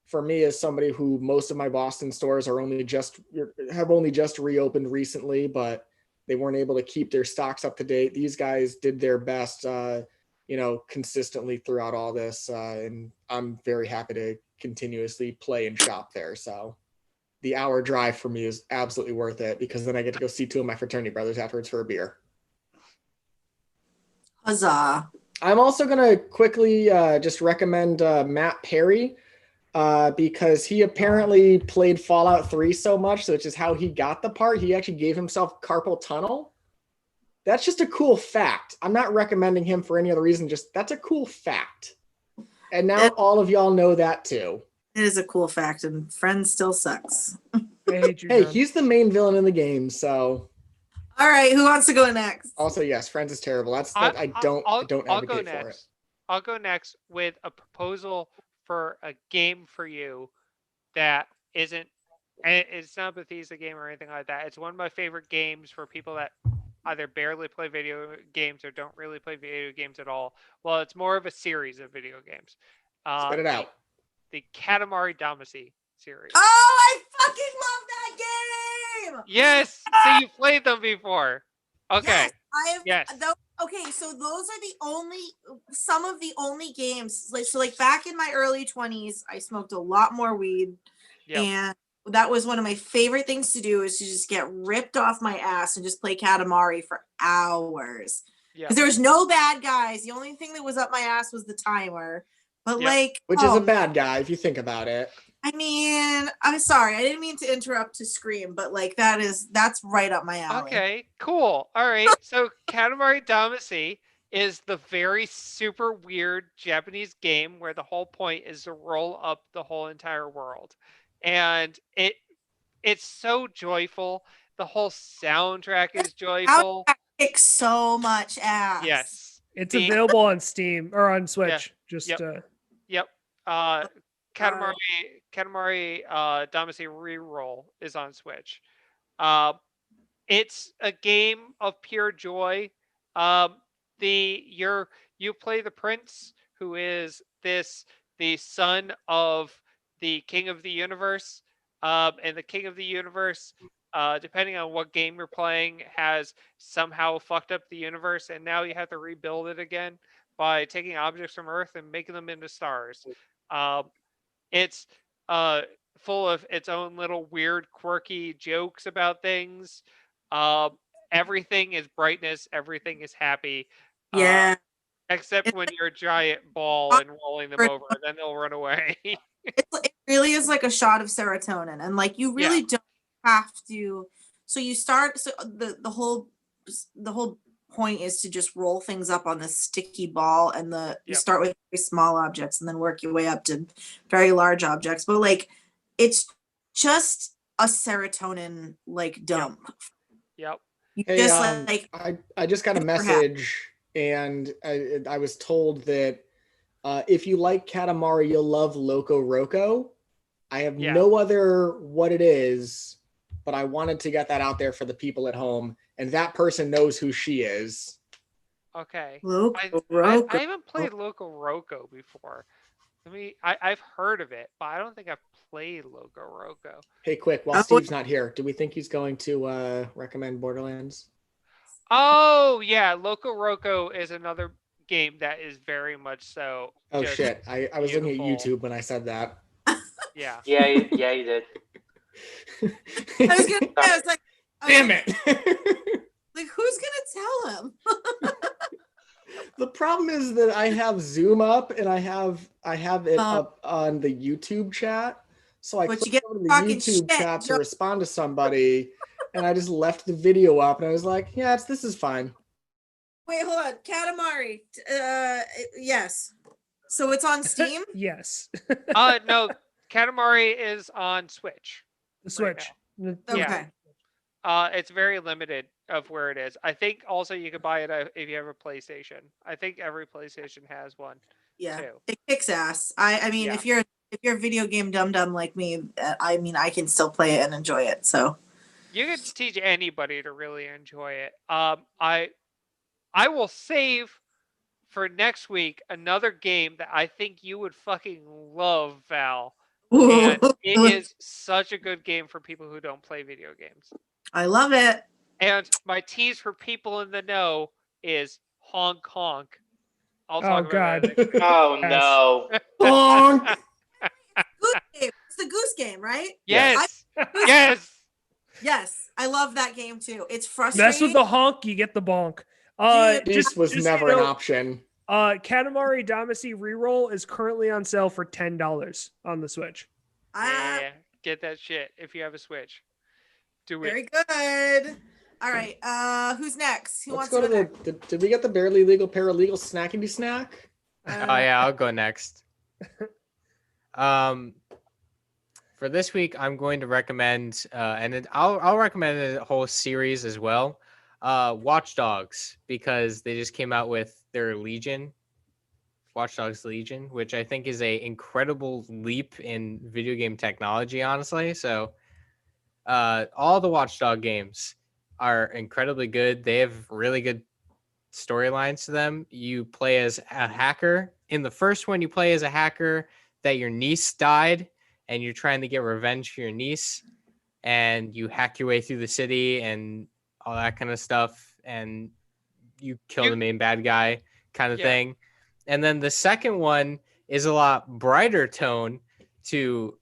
for me, as somebody who most of my Boston stores have only just reopened recently, but they weren't able to keep their stocks up to date, these guys did their best consistently throughout all this, and I'm very happy to continuously play and shop there. So the hour drive for me is absolutely worth it, because then I get to go see 2 of my fraternity brothers afterwards for a beer. Huzzah. I'm also going to quickly just recommend Matt Perry, because he apparently played Fallout 3 so much, which is how he got the part. He actually gave himself carpal tunnel. That's just a cool fact. I'm not recommending him for any other reason. Just that's a cool fact. And now all of y'all know that too. It is a cool fact, and Friends still sucks. I hate you, Hey, John. he's the main villain in the game, so. All right, who wants to go next? Also, yes, Friends is terrible. I don't advocate for it. I'll go next with a proposal for a game for you that isn't. It's not a Bethesda game or anything like that. It's one of my favorite games for people that either barely play video games or don't really play video games at all. Well, it's more of a series of video games. Spit it out. The Katamari Damacy series. Oh, I fucking love that game! Yes! So you played them before. Okay. Yes, okay, so those are some of the only games. Like back in my early 20s, I smoked a lot more weed. Yep. And that was one of my favorite things to do, is to just get ripped off my ass and just play Katamari for hours. Because there was no bad guys. The only thing that was up my ass was the timer. But which is a bad guy if you think about it. I mean, I'm sorry, I didn't mean to interrupt to scream, but that's right up my alley. Okay, cool. All right. So Katamari Damacy is the very super weird Japanese game where the whole point is to roll up the whole entire world. And it's so joyful. The whole soundtrack is joyful. Kicks so much ass. Yes. It's available on Steam or on Switch. Yep. Katamari Damacy Reroll is on Switch. It's a game of pure joy. You play the prince, who is the son of the king of the universe, and the king of the universe, depending on what game you're playing, has somehow fucked up the universe, and now you have to rebuild it again by taking objects from Earth and making them into stars. It's full of its own little weird, quirky jokes about things. everything is brightness, everything is happy. Yeah. Except It's when like you're a giant ball and rolling them over, then they'll run away. it really is like a shot of serotonin, and like you really don't have to. So you start. So the whole point is to just roll things up on this sticky ball, and you Yep. start with very small objects and then work your way up to very large objects. But like, it's just a serotonin like dump. Yep. You Hey, just like I just got a super happy. message, and I was told that if you like Katamari, you'll love Loco Roco. I have Yeah. no other what it is, but I wanted to get that out there for the people at home, and that person knows who she is. Okay. Loco I Roco. haven't played Loco Roco before. I've heard of it, but I don't think I've played Loco Roco. Hey, quick, while Oh, Steve's not here, do we think he's going to recommend Borderlands? Oh yeah, Loco Roco is another game that is very much so. Oh just shit, I was looking at beautiful. YouTube when I said that. Yeah. Yeah, you did. I was gonna say, I was like, Damn it. like who's gonna tell him? The problem is that I have Zoom up and I have it Oh. up on the YouTube chat. So I But you clicked get over to the talking YouTube shit, chat to Joe. respond to somebody, and I just left the video up, and I was like, "Yeah, this is fine." Wait, hold on. Katamari. Yes. So it's on Steam? Yes. No, Katamari is on Switch. The Switch. Okay. Yeah. It's very limited of where it is. I think also you could buy it if you have a PlayStation. I think every PlayStation has one. Yeah. Too. It kicks ass. I mean, Yeah. if you're a video game dum dum like me, I mean, I can still play it and enjoy it. So You could teach anybody to really enjoy it. I will save for next week another game that I think you would fucking love, Val. And it is such a good game for people who don't play video games. I love it. And my tease for people in the know is Honk Honk. I'll Oh, talk about God. that next week. Oh Yes. no. Honk! Goose game. It's the Goose Game, right? Yes. Yes. Yes. I love that game too. It's frustrating. Mess with the honk, you get the bonk. This was just, never you know, an option. Katamari Damacy Reroll is currently on sale for $10 on the Switch. Yeah. Get that shit if you have a Switch. Do it. Very good. All right. Who's next? Who Let's wants go to to go next? did we get the barely legal paralegal snackety snack? Oh yeah, I'll go next. For this week, I'm going to recommend, I'll recommend a whole series as well. Watch Dogs, because they just came out with their Legion, Watch Dogs Legion, which I think is a incredible leap in video game technology, honestly. So, all the Watch Dog games are incredibly good. They have really good storylines to them. You play as a hacker. In the first one, you play as a hacker that your niece died, and you're trying to get revenge for your niece, and you hack your way through the city and all that kind of stuff, and you kill the main bad guy kind of thing. And then the second one is a lot brighter tone to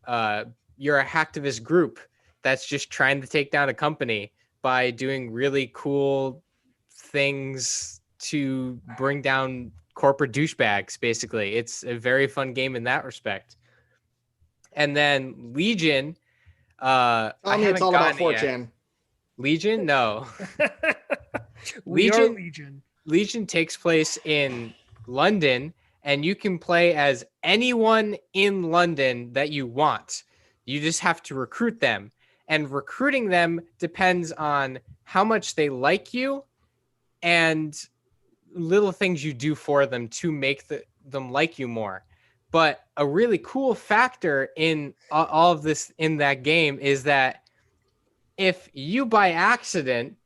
you're a hacktivist group that's just trying to take down a company by doing really cool things to bring down corporate douchebags. Basically, it's a very fun game in that respect. And then Legion, It's all about 4chan. Legion, no. We are Legion. Legion takes place in London, and you can play as anyone in London that you want. You just have to recruit them, and recruiting them depends on how much they like you and little things you do for them to make them like you more. But a really cool factor in all of this in that game is that if you by accident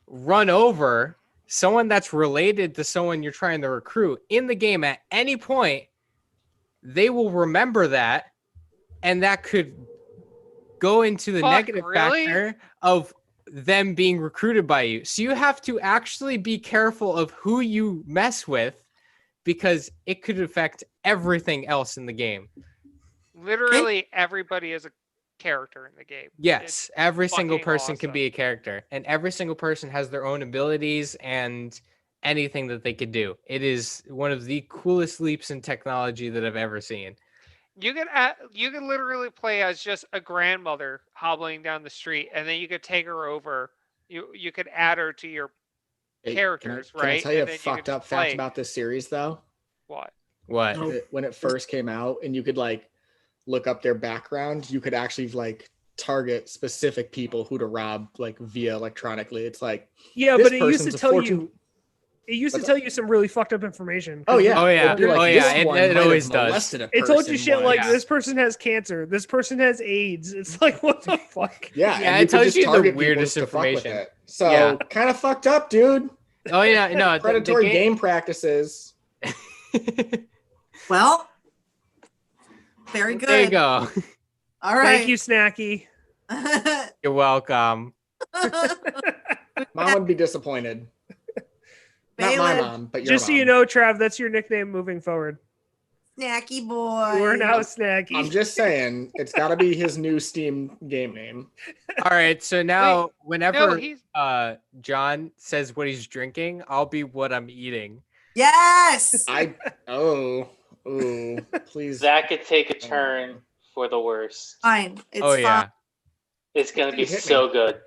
run over someone that's related to someone you're trying to recruit in the game at any point, they will remember that, and that could go into the negative factor of them being recruited by you. So you have to actually be careful of who you mess with, because it could affect everything else in the game. Literally everybody is a character in the game. Yes, every single fucking person can awesome. be a character, and every single person has their own abilities and anything that they could do. It is one of the coolest leaps in technology that I've ever seen. You could literally play as just a grandmother hobbling down the street, and then you could take her over. You could add her to your Hey, characters, can I right? tell you And a then you fucked could up just fact play. about this series though? What? What? When it first came out and you could like look up their background, you could actually like target specific people who to rob like via electronically. It's like, Yeah, this but it used to person's a tell fortune- you. It used to What's tell you some really fucked up information. Oh 'cause yeah. Oh, yeah. It'd be like, Oh, this yeah. one It might have always does. molested a it told you person shit like once. this person has cancer, this person has AIDS. It's like, what the fuck? Yeah, Yeah, and it could tells just you the target people weirdest just to fuck with information. it. So Yeah. kind of fucked up, dude. Oh yeah, no, the Predatory game practices. Well, very good. There you go. All right. Thank you, Snacky. You're welcome. Mom would be disappointed. Not my Bailiff, mom, but your Just so you mom. know, Trav, that's your nickname moving forward. Snacky boy. You are now Snacky. I'm just saying, it's got to be his new Steam game name. All right, so now whenever he's- John says what he's drinking, I'll be what I'm eating. Yes. Ooh, please. That could take a turn for the worse. Fine. It's Oh yeah. fine. It's gonna be You hit so me. good.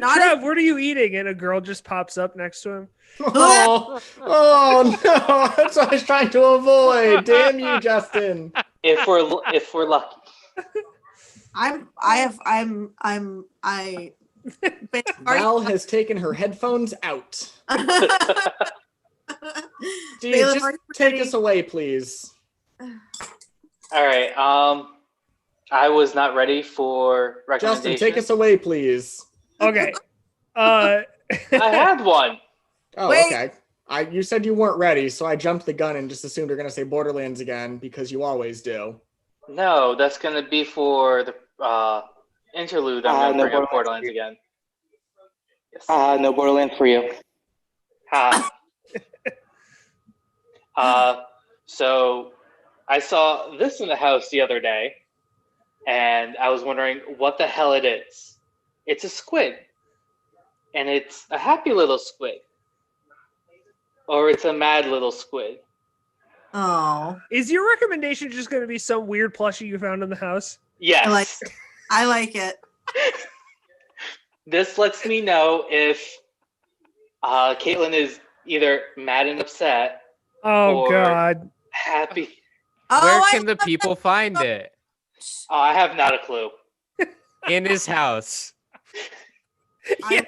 Not Trav, what are you eating? And a girl just pops up next to him. Oh no! That's what I was trying to avoid. Damn you, Justin. If we're lucky. Val has taken her headphones out. Steve, Bailiff, just are you take ready? us away, please. All right. I was not ready for Justin, recommendations. take us away, please. Okay. I had one. Oh, Wait. okay. You said you weren't ready, so I jumped the gun and just assumed you're going to say Borderlands again because you always do. No, that's gonna be for the interlude. I'm gonna no bring up Borderlands. Borderlands again. Yes. No Borderlands for you. Ha. So I saw this in the house the other day, and I was wondering what the hell it is. It's a squid, and it's a happy little squid, or it's a mad little squid. Oh, Is your recommendation just going to be some weird plushie you found in the house? Yes. I like it. This lets me know if Caitlin is either mad and upset, Oh, Or- God. happy. Oh, Where I can the love people find it? I have not a clue. In his house. Yeah.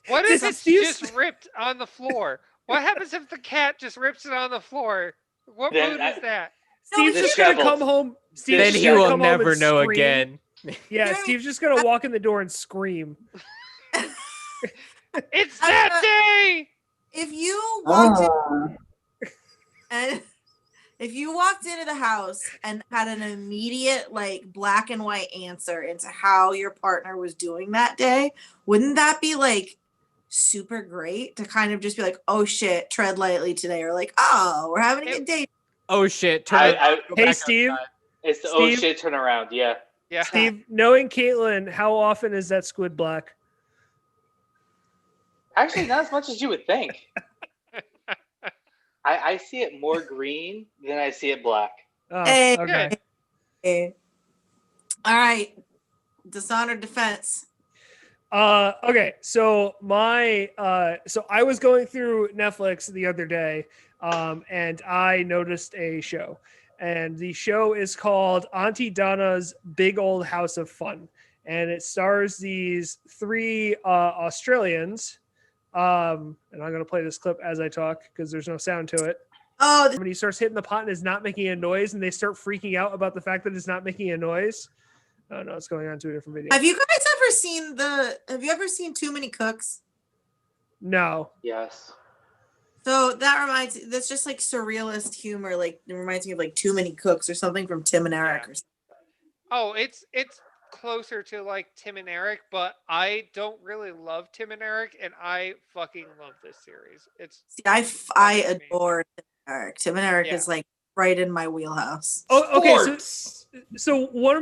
What if This it's is- just ripped on the floor? What happens if the cat just rips it on the floor? What Then mood I- is that? Steve's No, just going to disheveled. come home. Steve's Then just he gonna will come home never and know scream. again. Yeah, Hear me? Steve's just going to walk in the door and scream. It's that day! If you walked in Ah. and if you walked into the house and had an immediate like black and white answer into how your partner was doing that day, wouldn't that be like super great to kind of just be like, oh shit, tread lightly today, or like, oh, we're having a good day. Oh shit. Turn I, it- I, go Hey, back Steve. outside. it's the oh Steve? shit turnaround. Yeah. Yeah. Steve, knowing Caitlin, how often is that squid black? Actually, not as much as you would think. I see it more green than I see it black. Oh, Hey. okay. Okay. All right. Dishonored defense. Okay, so so I was going through Netflix the other day, and I noticed a show, and the show is called Auntie Donna's Big Old House of Fun, and it stars these three Australians. And I'm gonna play this clip as I talk because there's no sound to it. Oh, When he starts hitting the pot and is not making a noise, and they start freaking out about the fact that it's not making a noise. Oh no, it's going on to a different video. have you guys ever seen Too Many Cooks? No. Yes. So that's just like surrealist humor. Like it reminds me of like Too Many Cooks or something from Tim and Eric or something. Oh, it's closer to like Tim and Eric, but I don't really love Tim and Eric, and I fucking love this series. It's See, I That's me. adore Tim and Eric. Tim and Eric Yeah. is like right in my wheelhouse. Oh, okay. So Sports. So one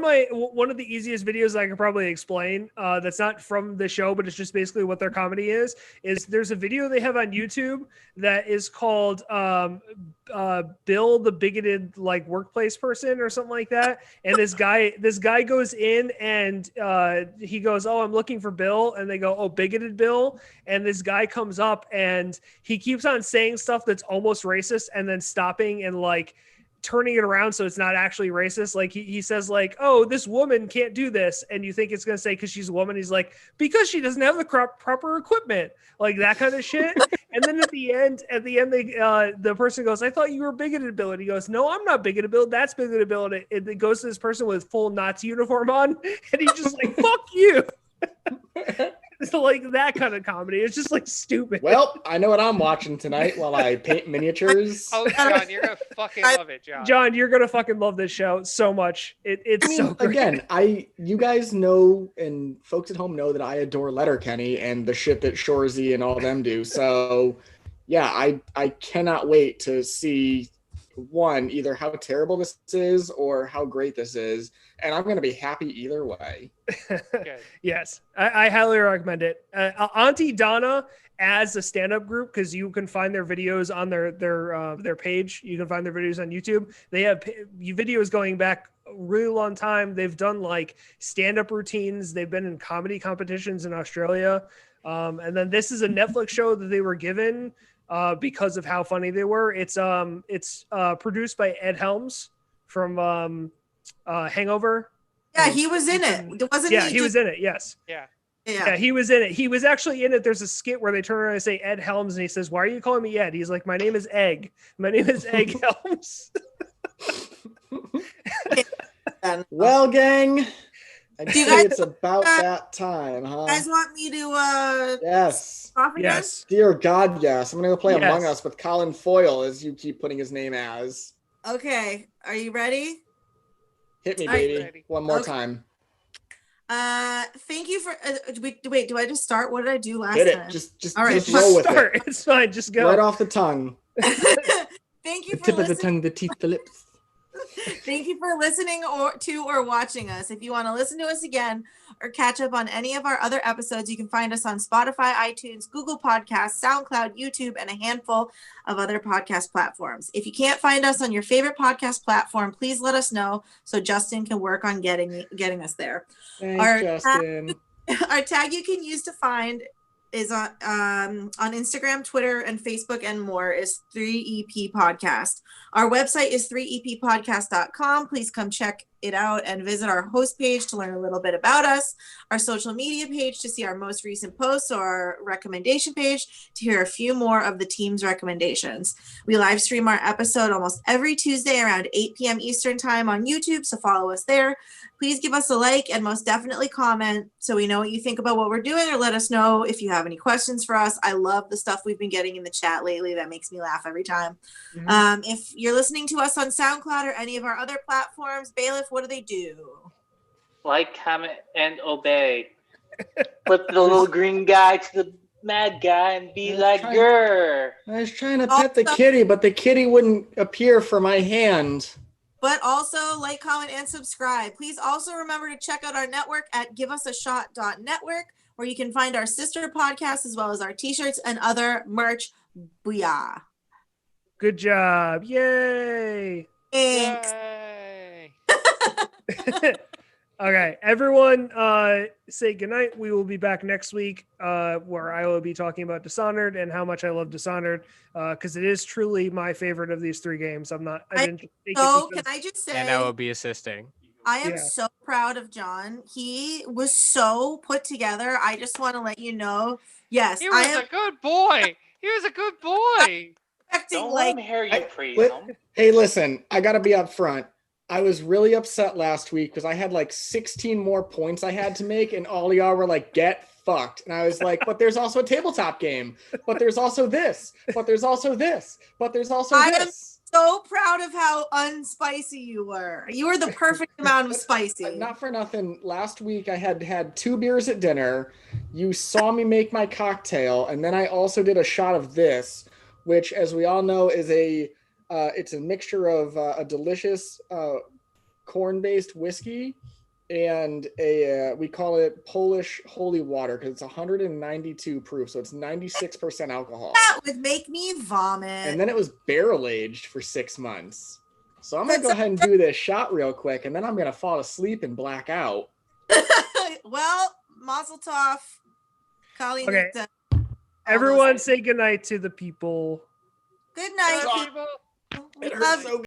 of the easiest videos I could probably explain that's not from the show, but it's just basically what their comedy is there's a video they have on YouTube that is called Bill the bigoted like workplace person or something like that, and this guy goes in and he goes, oh, I'm looking for Bill, and they go, oh, bigoted Bill, and this guy comes up and he keeps on saying stuff that's almost racist and then stopping and like turning it around so it's not actually racist. Like he says like, oh, this woman can't do this, and you think it's going to say because she's a woman. He's like, because she doesn't have the proper equipment, like that kind of shit. And then at the end they the person goes, I thought you were bigoted Bill, and he goes, no, I'm not bigoted Bill, that's bigoted Bill. And it goes to this person with full Nazi uniform on, and he's just like, fuck you. It's like that kind of comedy. It's just like stupid. Well, I know what I'm watching tonight while I paint miniatures. Oh, John, you're gonna fucking love it, John. John, you're gonna fucking love this show so much. It's so great. Again, you guys know, and folks at home know that I adore Letterkenny and the shit that Shorzy and all them do. So, yeah, I cannot wait to see one, either how terrible this is or how great this is, and I'm gonna be happy either way. Yes, I highly recommend it. Auntie Donna as a stand-up group, because you can find their videos on their page. You can find their videos on YouTube. They have videos going back a really long time. They've done like stand-up routines. They've been in comedy competitions in Australia, and then this is a Netflix show that they were given because of how funny they were. It's produced by Ed Helms from Hangover. Yeah, he was in it. Wasn't yeah, he was in it. Yes. Yeah, he was in it. He was actually in it. There's a skit where they turn around and say Ed Helms, and he says, "Why are you calling me Ed?" He's like, "My name is Egg. My name is Egg Helms." Well, gang, I'd say it's about that time, huh? You guys want me to Yes. Yes. Dear God, yes. I'm gonna go play Yes. Among Us with Colin Foyle, as you keep putting his name as. Okay, are you ready? Hit me, All right. baby. One more time. Thank you for wait, do I just start? What did I do last Hit time? it. Just All right, just roll with Start. it. It's fine. Just go. Right off the tongue. Thank you The for tip of the listening. tongue, the teeth, the lips. Thank you for listening or watching us. If you want to listen to us again or catch up on any of our other episodes, you can find us on Spotify, iTunes, Google Podcasts, SoundCloud, YouTube, and a handful of other podcast platforms. If you can't find us on your favorite podcast platform, please let us know so Justin can work on getting us there. Thanks, Justin. Our tag you can use to find is on Instagram, Twitter, and Facebook and more is 3EP Podcast. Our website is 3eppodcast.com. Please come check it out and visit our host page to learn a little bit about us, our social media page to see our most recent posts, or our recommendation page to hear a few more of the team's recommendations. We live stream our episode almost every Tuesday around 8 p.m. Eastern time on YouTube, so follow us there. Please give us a like and most definitely comment so we know what you think about what we're doing, or let us know if you have any questions for us. I love the stuff we've been getting in the chat lately. That makes me laugh every time. Mm-hmm. If you're listening to us on SoundCloud or any of our other platforms, Bailiff, what do they do? Like, comment, and obey. Flip the little green guy to the mad guy and be like, grr. I was trying to pet the kitty, but the kitty wouldn't appear for my hand. But also like, comment, and subscribe. Please also remember to check out our network at giveusashot.network, where you can find our sister podcasts as well as our t-shirts and other merch. Booyah. Good job. Yay. Thanks. Yay. Okay, everyone, say goodnight. We will be back next week, where I will be talking about Dishonored and how much I love Dishonored, because it is truly my favorite of these three games. I didn't think it So because- can I just say, And I will be assisting. I am Yeah. so proud of John. He was so put together. I just want to let you know. Yes, He I was am a good boy. He was a good boy. expecting Don't let like him hear you praise Li- him. Hey, listen, I gotta be up front. I was really upset last week because I had like 16 more points I had to make, and all y'all were like, get fucked. And I was like, but there's also a tabletop game, but there's also this, but there's also this, but there's also I am this. so proud of how unspicy you were. You were the perfect amount of spicy. Not for nothing. Last week I had 2 beers at dinner. You saw me make my cocktail, and then I also did a shot of this, which, as we all know, is it's a mixture of a delicious corn-based whiskey, and we call it Polish holy water because it's 192 proof, so it's 96% alcohol. That would make me vomit. And then it was barrel aged for 6 months. So I'm gonna go ahead and do this shot real quick, and then I'm gonna fall asleep and black out. Well, Mazel Tov. Kali Okay. Nutta. Everyone say goodnight to the people. Good night, Hello, people. people. We It love hurts so